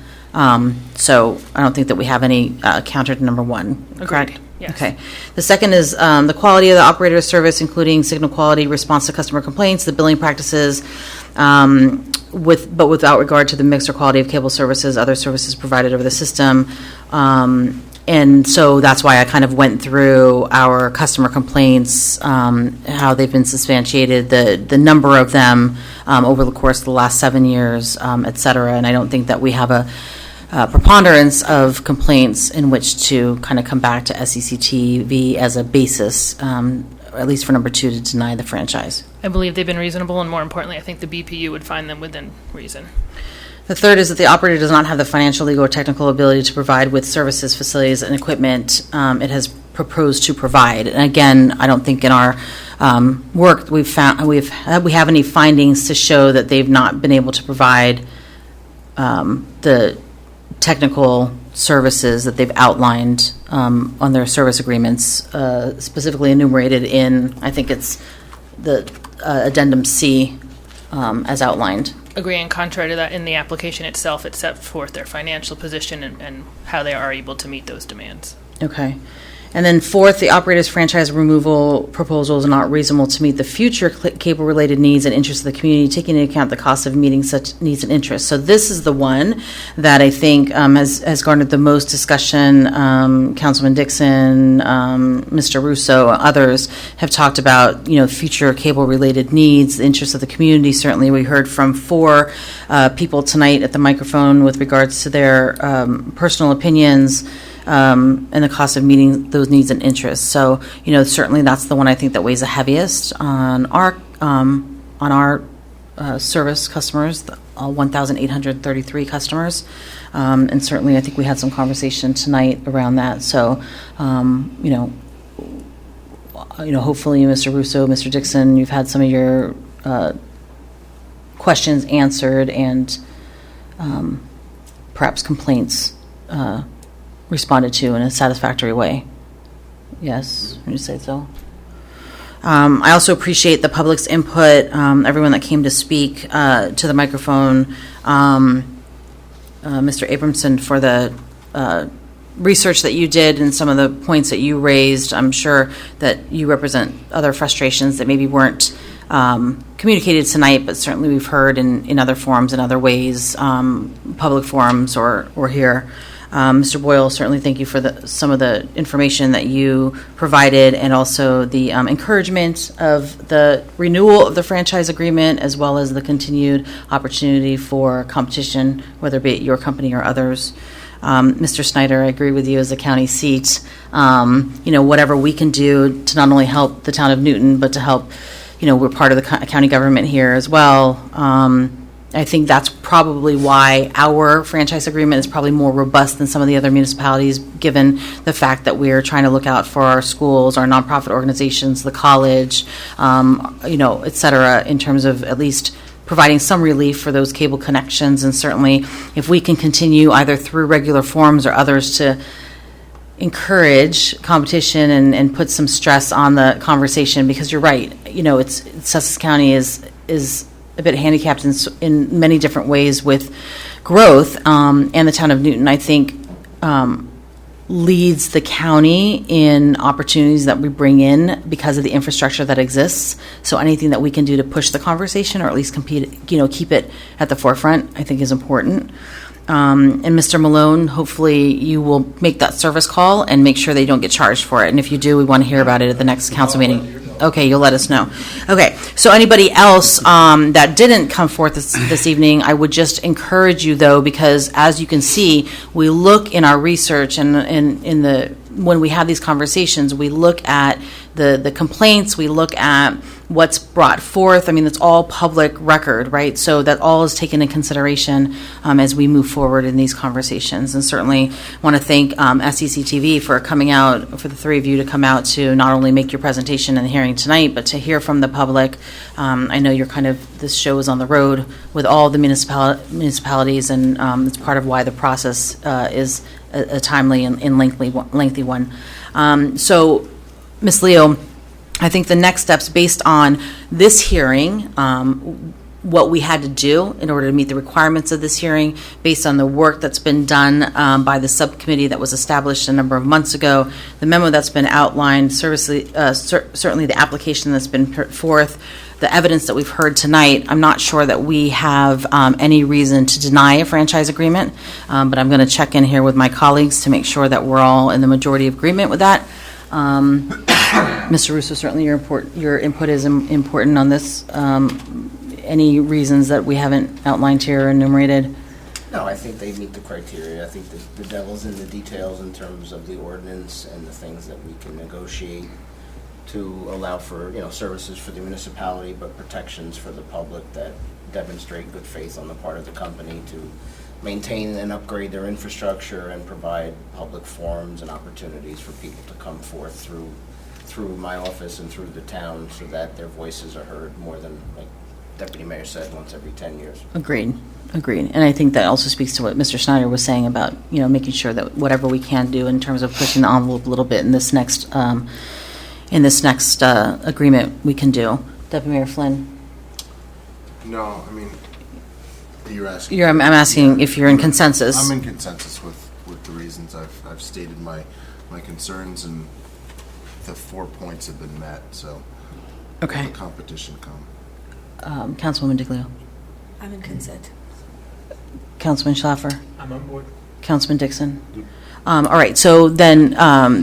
So I don't think that we have any counter to number 1. Correct? Yes. Okay. The second is the quality of the operator's service, including signal quality, response to customer complaints, the billing practices, but without regard to the mix or quality of cable services, other services provided over the system. And so that's why I kind of went through our customer complaints, how they've been substantiated, the number of them over the course of the last 7 years, et cetera. And I don't think that we have a preponderance of complaints in which to kind of come back to SECTV as a basis, at least for number 2, to deny the franchise. I believe they've been reasonable, and more importantly, I think the BPU would find them within reason. The third is that the operator does not have the financial, legal, or technical ability to provide with services, facilities, and equipment it has proposed to provide. And again, I don't think in our work we have any findings to show that they've not been able to provide the technical services that they've outlined on their service agreements, specifically enumerated in, I think it's the addendum C as outlined. Agree, and contrary to that, in the application itself, it set forth their financial position and how they are able to meet those demands. Okay. And then fourth, the operator's franchise removal proposal is not reasonable to meet the future cable-related needs and interests of the community, taking into account the cost of meeting such needs and interests. So this is the one that I think has garnered the most discussion. Councilman Dixon, Mr. Russo, others have talked about, future cable-related needs, the interests of the community. Certainly, we heard from 4 people tonight at the microphone with regards to their personal opinions. And the cost of meeting those needs and interests. So, certainly that's the one I think that weighs the heaviest on our service customers, 1,833 customers, and certainly I think we had some conversation tonight around that. So, hopefully, Mr. Russo, Mr. Dixon, you've had some of your questions answered and perhaps complaints responded to in a satisfactory way. Yes, would you say so? I also appreciate the public's input, everyone that came to speak to the microphone, Mr. Abramson, for the research that you did and some of the points that you raised. I'm sure that you represent other frustrations that maybe weren't communicated tonight, but certainly we've heard in other forums, in other ways, public forums or here. Mr. Boyle, certainly thank you for some of the information that you provided, and also the encouragement of the renewal of the franchise agreement, as well as the continued opportunity for competition, whether it be at your company or others. Mr. Snyder, I agree with you as a county seat. Whatever we can do to not only help the town of Newton, but to help, we're part of the county government here as well. I think that's probably why our franchise agreement is probably more robust than some of the other municipalities, given the fact that we're trying to look out for our schools, our nonprofit organizations, the college, et cetera, in terms of at least providing some relief for those cable connections. And certainly if we can continue either through regular forums or others to encourage competition and put some stress on the conversation, because you're right, Sussex County is a bit handicapped in many different ways with growth, and the town of Newton, I think, leads the county in opportunities that we bring in because of the infrastructure that exists. So anything that we can do to push the conversation, or at least keep it at the forefront, I think is important. And Mr. Malone, hopefully you will make that service call and make sure they don't get charged for it. And if you do, we want to hear about it at the next council meeting. Okay, you'll let us know. Okay, so anybody else that didn't come forth this evening, I would just encourage you, though, because as you can see, we look in our research and when we have these conversations, we look at the complaints, we look at what's brought forth. I mean, it's all public record, right? So that all is taken into consideration as we move forward in these conversations. And certainly want to thank SECTV for coming out, for the three of you to come out to not only make your presentation in the hearing tonight, but to hear from the public. I know this show is on the road with all the municipalities, and it's part of why the process is a timely and lengthy one. So, Ms. Leo, I think the next steps based on this hearing, what we had to do in order to meet the requirements of this hearing, based on the work that's been done by the subcommittee that was established a number of months ago, the memo that's been outlined, certainly the application that's been put forth, the evidence that we've heard tonight. I'm not sure that we have any reason to deny a franchise agreement, but I'm going to check in here with my colleagues to make sure that we're all in the majority of agreement with that. Mr. Russo, certainly your input is important on this. Any reasons that we haven't outlined here or enumerated? No, I think they meet the criteria. I think the devil's in the details in terms of the ordinance and the things that we can negotiate to allow for, services for the municipality, but protections for the public that demonstrate good faith on the part of the company to maintain and upgrade their infrastructure and provide public forums and opportunities for people to come forth through my office and through the town, so that their voices are heard more than, like Deputy Mayor said, once every 10 years. Agreed. And I think that also speaks to what Mr. Snyder was saying about, making sure that whatever we can do in terms of pushing the envelope a little bit in this next agreement we can do. Deputy Mayor Flynn? No, I mean, you're asking. I'm asking if you're in consensus. I'm in consensus with the reasons I've stated my concerns, and the 4 points have been met. So, okay. The competition come. Councilwoman DiGlio. I'm in consent. Councilman Schlaffer. I'm on board. Councilman Dixon. All right, so then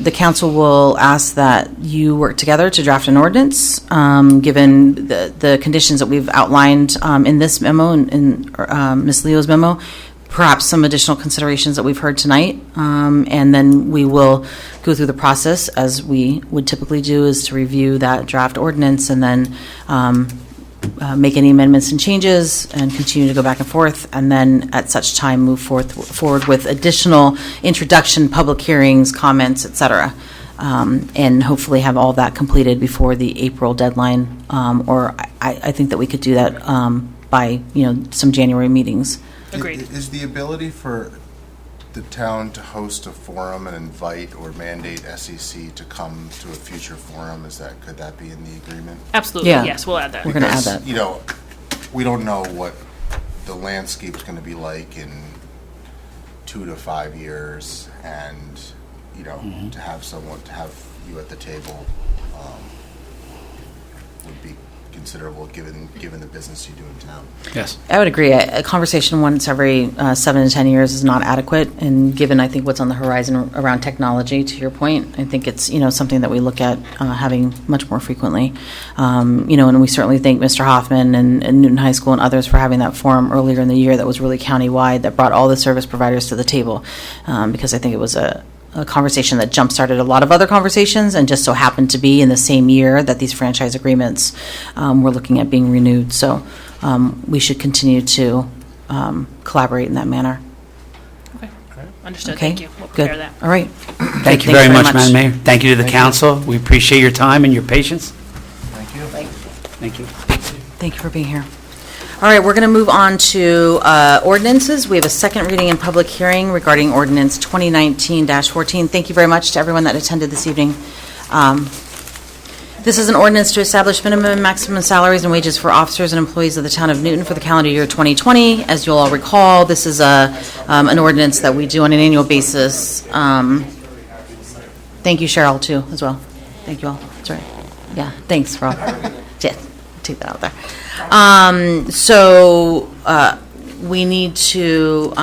the council will ask that you work together to draft an ordinance, given the conditions that we've outlined in this memo, in Ms. Leo's memo, perhaps some additional considerations that we've heard tonight, and then we will go through the process as we would typically do, is to review that draft ordinance and then make any amendments and changes and continue to go back and forth, and then at such time move forward with additional introduction, public hearings, comments, etc., and hopefully have all that completed before the April deadline, or I think that we could do that by some January meetings. Agreed. Is the ability for the town to host a forum and invite or mandate SEC to come to a future forum, could that be in the agreement? Absolutely, yeah. Yes, we'll add that. We're going to add that. We don't know what the landscape's going to be like in 2 to 5 years, and to have you at the table would be considerable given the business you do in town. Yes. I would agree. A conversation once every 7 to 10 years is not adequate, and given I think what's on the horizon around technology, to your point, I think it's something that we look at having much more frequently. And we certainly thank Mr. Hoffman and Newton High School and others for having that forum earlier in the year that was really countywide, that brought all the service providers to the table, because I think it was a conversation that jump-started a lot of other conversations, and just so happened to be in the same year that these franchise agreements were looking at being renewed. So we should continue to collaborate in that manner. Okay. Understood. Okay? Thank you. We'll Good. prepare that. All right. Thank you Thanks very much, Madam Mayor. Thank you to the council. We appreciate your time and your patience. Thank you. Thank you. Thank you for being here. All right, we're going to move on to ordinances. We have a second reading and public hearing regarding ordinance 2019-14. Thank you very much to everyone that attended this evening. This is an ordinance to establish minimum and maximum salaries and wages for officers and employees of the town of Newton for the calendar year 2020. As you'll all recall, this is an ordinance that we do on an annual basis. Thank you, Cheryl, too, as well. Thank you all. That's right. Yeah, thanks, Rob. Yeah, take that out there. We need to,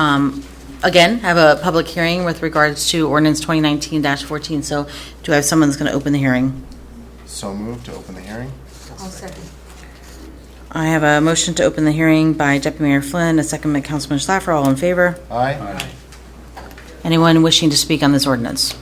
again, have a public hearing with regards to ordinance 2019-14. So do I have someone that's going to open the hearing? So moved to open the hearing. I'll second. I have a motion to open the hearing by Deputy Mayor Flynn, a second by Councilman Schlaffer. All in favor? Aye. Anyone wishing to speak on this ordinance?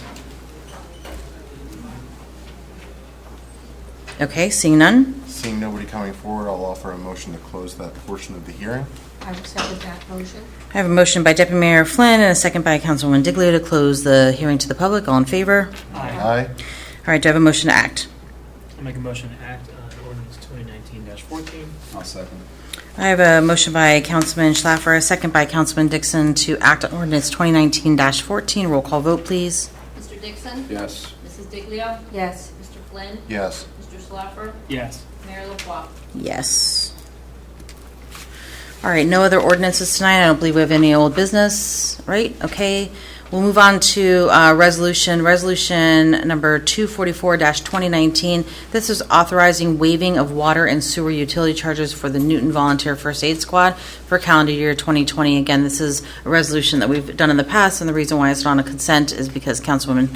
Okay, seeing none? Seeing nobody coming forward, I'll offer a motion to close that portion of the hearing. I will second that motion. I have a motion by Deputy Mayor Flynn and a second by Councilwoman Diglio to close the hearing to the public. All in favor? Aye. All right, do I have a motion to act? I'll make a motion to act on ordinance 2019-14. I'll second. I have a motion by Councilman Schlaffer, a second by Councilman Dixon to act on ordinance 2019-14. Roll call vote, please. Mr. Dixon? Yes. Mrs. Diglio? Yes. Mr. Flynn? Yes. Mr. Schlaffer? Yes. Mayor LaFois? Yes. All right, no other ordinances tonight. I don't believe we have any old business, right? Okay. We'll move on to resolution number 244-2019. This is authorizing waiving of water and sewer utility charges for the Newton Volunteer First Aid Squad for calendar year 2020. Again, this is a resolution that we've done in the past, and the reason why it's on a consent is because Councilwoman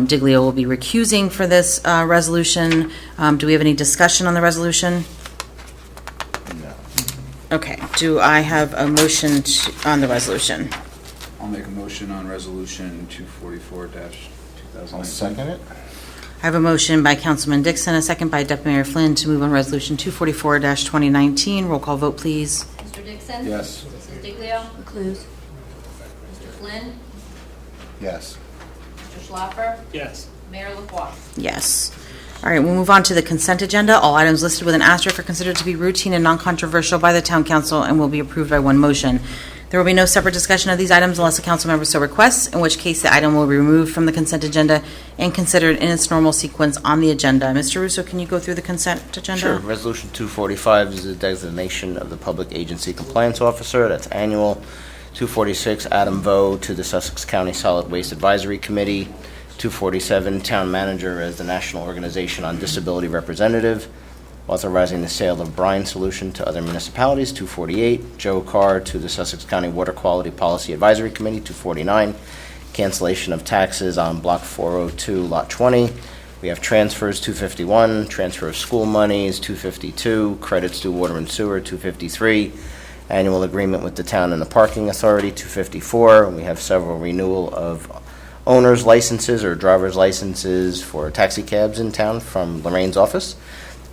Diglio will be recusing for this resolution. Do we have any discussion on the resolution? No. Okay. Do I have a motion on the resolution? I'll make a motion on resolution 244-2019. I'll second it. I have a motion by Councilman Dixon, a second by Deputy Mayor Flynn to move on resolution 244-2019. Roll call vote, please. Mr. Dixon? Yes. Mrs. Diglio? Includes. Mr. Flynn? Yes. Mr. Schlaffer? Yes. Mayor LaFois? Yes. All right, we'll move on to the consent agenda. All items listed with an asterisk are considered to be routine and non-controversial by the Town Council and will be approved by one motion. There will be no separate discussion of these items unless a council member so requests, in which case the item will be removed from the consent agenda and considered in its normal sequence on the agenda. Mr. Russo, can you go through the consent agenda? Sure. Resolution 245 is the designation of the Public Agency Compliance Officer. That's annual. 246, Adam Vo to the Sussex County Solid Waste Advisory Committee. 247, Town Manager as the National Organization on Disability Representative. Authorizing the sale of brine solution to other municipalities. 248, Joe Carr to the Sussex County Water Quality Policy Advisory Committee. 249, cancellation of taxes on Block 402, Lot 20. We have transfers, 251, transfer of school monies, 252, credits to water and sewer, 253, annual agreement with the town and the parking authority, 254. We have several renewal of owner's licenses or driver's licenses for taxi cabs in town from Lorraine's office.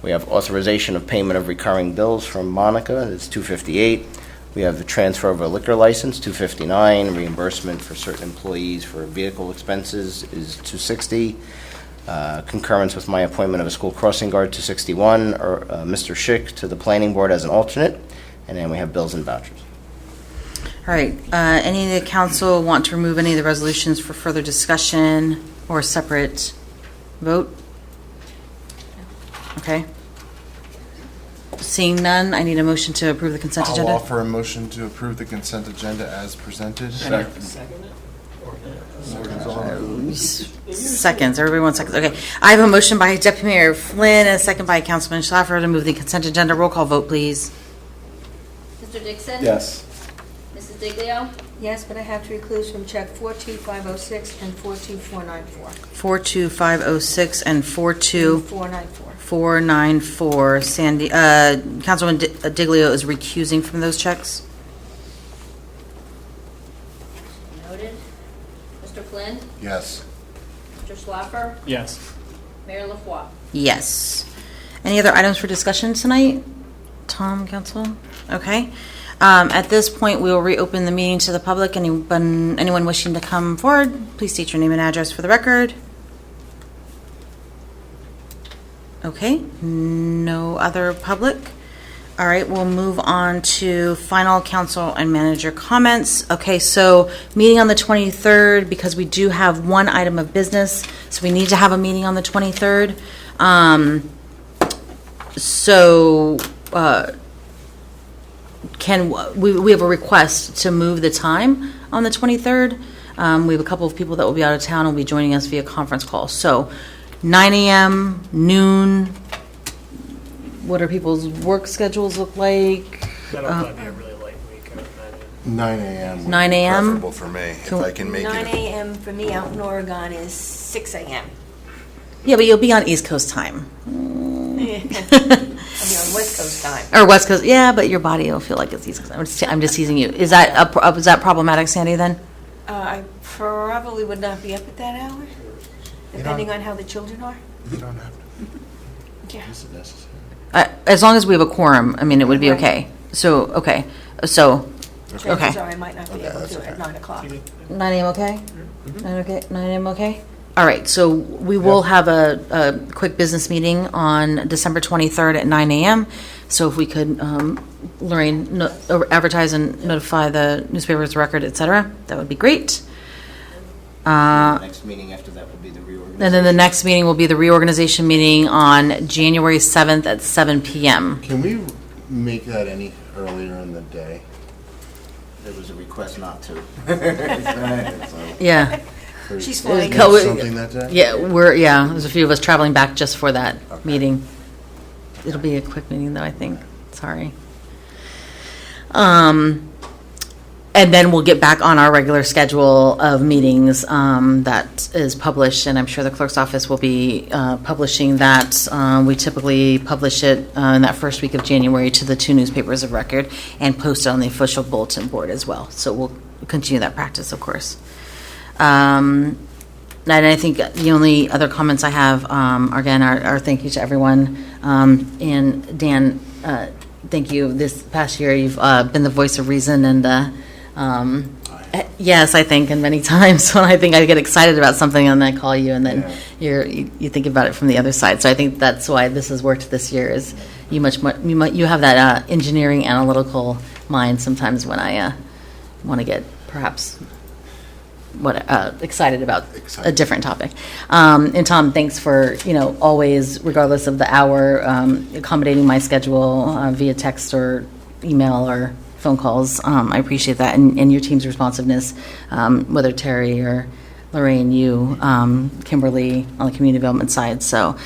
We have authorization of payment of recurring bills from Monica, it's 258. We have the transfer of a liquor license, 259. Reimbursement for certain employees for vehicle expenses is 260. Concurrence with my appointment of a school crossing guard, 261. Mr. Schick to the planning board as an alternate. And then we have bills and vouchers. All right. Any of the council want to remove any of the resolutions for further discussion or separate vote? Okay. Seeing none, I need a motion to approve the consent agenda. I'll offer a motion to approve the consent agenda as presented. Second it? Or Seconds, everybody wants seconds. Okay. I have a motion by Deputy Mayor Flynn and a second by Councilman Schlaffer to move the consent agenda. Roll call vote, please. Mr. Dixon? Yes. Mrs. Diglio? Yes, but I have to recluse from check 42506 and 42494. 42506 and 42494. 494. Sandy, Councilman Diglio is recusing from those checks. Noted. Mr. Flynn? Yes. Mr. Schlaffer? Yes. Mayor LaFois? Yes. Any other items for discussion tonight? Tom, Council? Okay. At this point, we will reopen the meeting to the public. Anyone wishing to come forward, please state your name and address for the record. Okay, no other public. All right, we'll move on to final council and manager comments. Okay, so meeting on the 23rd, because we do have one item of business, so we need to have a meeting on the 23rd. We have a request to move the time on the 23rd. We have a couple of people that will be out of town and will be joining us via conference call. So 9 a.m., noon, what are people's work schedules look like? That'll probably be a really light week, I would imagine. 9 a.m. would be 9 a.m.? preferable for me, if I can make 9 it. a.m. for me out in Oregon is 6 a.m. Yeah, but you'll be on East Coast time. I'll be on West Coast time. Or West Coast, yeah, but your body will feel like it's East Coast. I'm just teasing you. Is that problematic, Sandy, then? I probably would not be up at that hour, depending on how the children are. You don't have to. Yeah. Is it necessary? As long as we have a quorum, I mean, it would be okay. So, okay. So, Chances okay. are I might not be Okay, able that's to okay. at 9 o'clock. 9 a.m. okay? 9 a.m. okay? All right, so we will have a quick business meeting on December 23rd at 9 a.m. So if we could, Lorraine, advertise and notify the newspapers, record, et cetera, that would be great. Next meeting after that will be the reorganization. And then the next meeting will be the reorganization meeting on January 7th at 7 p.m. Can we make that any earlier in the day? There was a request not to. Yeah. She's flying. Something that day? Yeah, there's a few of us traveling back just for that meeting. It'll be a quick meeting, though, I think. Sorry. And then we'll get back on our regular schedule of meetings that is published, and I'm sure the clerk's office will be publishing that. We typically publish it in that first week of January to the 2 newspapers of record and post it on the official bulletin board as well. So we'll continue that practice, of course. And I think the only other comments I have, again, are thank you to everyone. And Dan, thank you. This past year, you've been the voice of reason, and yes, I think, and many times when I think I get excited about something, and then I call you, and then you think about it from the other side. So I think that's why this has worked this year. Is you have that engineering, analytical mind sometimes when I want to get perhaps excited about a different topic. And Tom, thanks for, always, regardless of the hour, accommodating my schedule via text or email or phone calls. I appreciate that, and your team's responsiveness, whether Terry or Lorraine, you, Kimberly on the community development side. So,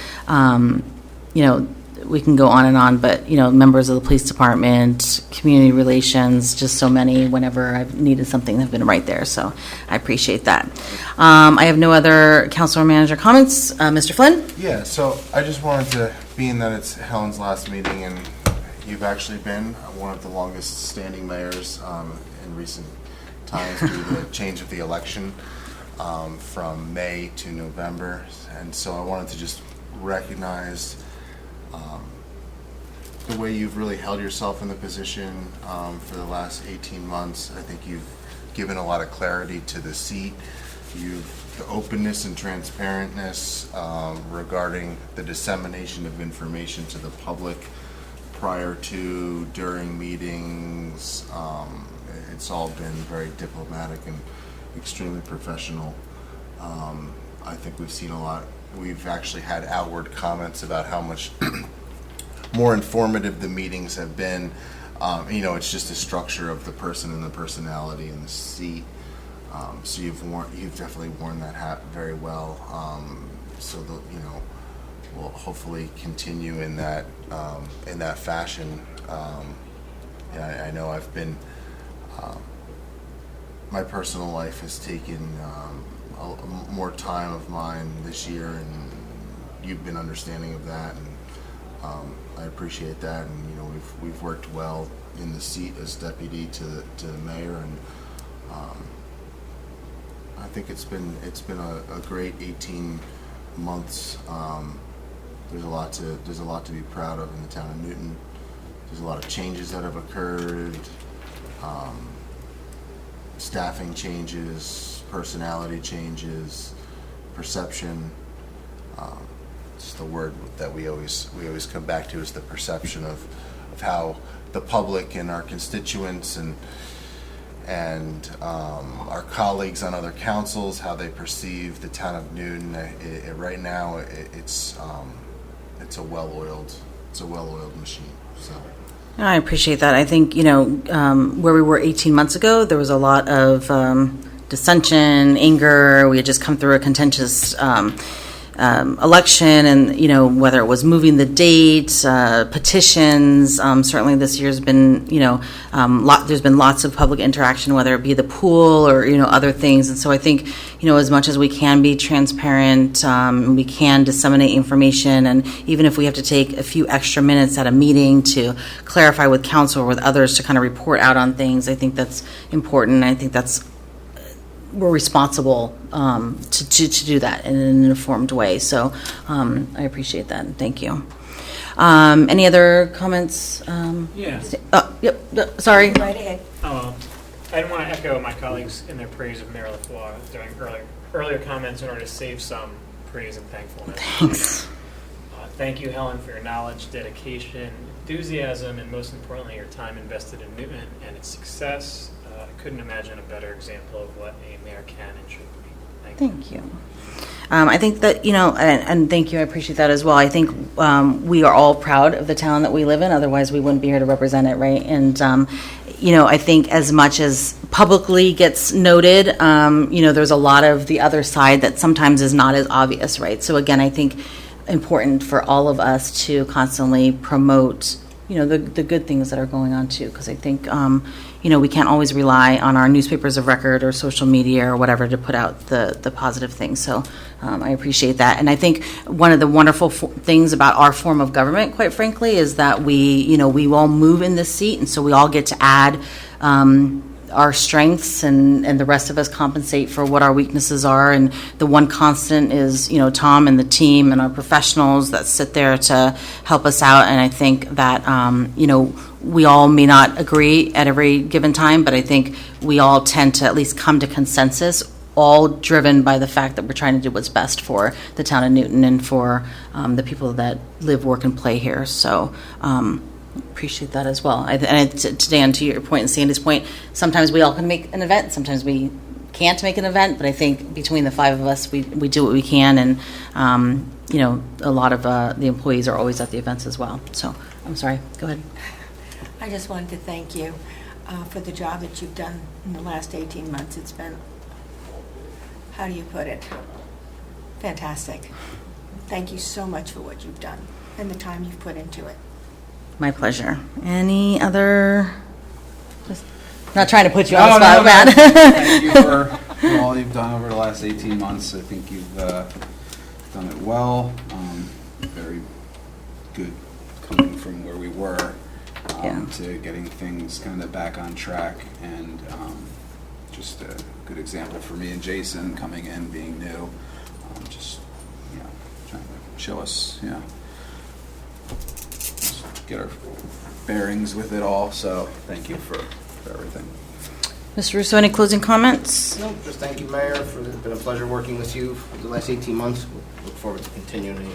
we can go on and on, but, members of the police department, community relations, just so many, whenever I've needed something, have been right there. So I appreciate that. I have no other council or manager comments. Mr. Flynn? Yeah, so I just wanted to, being that it's Helen's last meeting, and you've actually been one of the longest standing mayors in recent times due to the change of the election from May to November. And so I wanted to just recognize the way you've really held yourself in the position for the last 18 months. I think you've given a lot of clarity to the seat. The openness and transparentness regarding the dissemination of information to the public prior to, during meetings. It's all been very diplomatic and extremely professional. I think we've seen a lot. We've actually had outward comments about how much more informative the meetings have been. It's just the structure of the person and the personality and the seat. So you've definitely worn that hat very well. So we'll hopefully continue in that fashion. I know I've been. My personal life has taken more time of mine this year, and you've been understanding of that, and I appreciate that. And we've worked well in the seat as deputy to the mayor, and I think it's been a great 18 months. There's a lot to be proud of in the town of Newton. There's a lot of changes that have occurred. Staffing changes, personality changes, perception. It's the word that we always come back to is the perception of how the public and our constituents and our colleagues on other councils, how they perceive the town of Newton. Right now, it's a well-oiled machine. So. I appreciate that. I think, where we were 18 months ago, there was a lot of dissension, anger. We had just come through a contentious election, and, whether it was moving the date, petitions, certainly this year's been, there's been lots of public interaction, whether it be the pool or, other things. And so I think, as much as we can be transparent, we can disseminate information, and even if we have to take a few extra minutes at a meeting to clarify with council or with others to kind of report out on things, I think that's important. I think we're responsible to do that in an informed way. So I appreciate that. Thank you. Any other comments? Yeah. Yep. Sorry. Right ahead. I didn't want to echo my colleagues in their praise of Mayor LaFleur during earlier comments in order to save some praise and thankfulness. Thanks. Thank you, Helen, for your knowledge, dedication, enthusiasm, and most importantly, your time invested in Newton and its success. I couldn't imagine a better example of what a mayor can and should be. Thank you. I think that, and thank you, I appreciate that as well. I think we are all proud of the town that we live in, otherwise we wouldn't be here to represent it, right? And, I think as much as publicly gets noted, there's a lot of the other side that sometimes is not as obvious, right? So again, I think important for all of us to constantly promote, the good things that are going on too, because I think, we can't always rely on our newspapers of record or social media or whatever to put out the positive things. So I appreciate that. And I think one of the wonderful things about our form of government, quite frankly, is that we all move in this seat, and so we all get to add our strengths, and the rest of us compensate for what our weaknesses are. And the one constant is, Tom and the team and our professionals that sit there to help us out. And I think that, we all may not agree at every given time, but I think we all tend to at least come to consensus, all driven by the fact that we're trying to do what's best for the town of Newton and for the people that live, work, and play here. So appreciate that as well. And to Dan, to your point and Sandy's point, sometimes we all can make an event, sometimes we can't make an event, but I think between the five of us, we do what we can, and a lot of the employees are always at the events as well. So I'm sorry, go ahead. I just wanted to thank you for the job that you've done in the last 18 months. It's been, how do you put it, fantastic. Thank you so much for what you've done and the time you've put into it. My pleasure. Any other? Just not trying to put you on the spot, Matt. Thank you for all you've done over the last 18 months. I think you've done it well. Very good coming from where we were to getting things kind of back on track, and just a good example for me and Jason coming in, being new, trying to show us, get our bearings with it all. So thank you for everything. Mr. Russo, any closing comments? No, just thank you, Mayor. It's been a pleasure working with you for the last 18 months. Look forward to continuing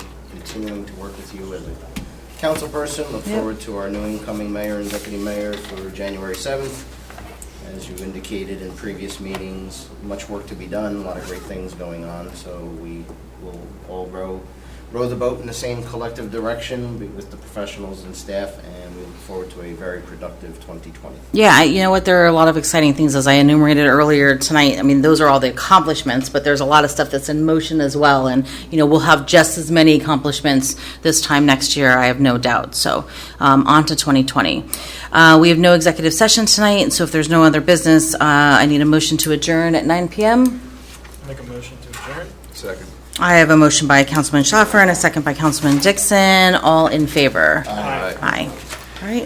to work with you as a council person. Look forward to our new incoming mayor and deputy mayor for January 7th. As you indicated in previous meetings, much work to be done, a lot of great things going on. So we will all row the boat in the same collective direction with the professionals and staff, and we look forward to a very productive 2020. Yeah, you know what, there are a lot of exciting things, as I enumerated earlier tonight. I mean, those are all the accomplishments, but there's a lot of stuff that's in motion as well, and, we'll have just as many accomplishments this time next year, I have no doubt. So, on to 2020. We have no executive session tonight, so if there's no other business, I need a motion to adjourn at 9 p.m. Make a motion to adjourn. Second. I have a motion by Councilman Schaffer and a second by Councilman Dixon. All in favor? Aye. Aye. All right.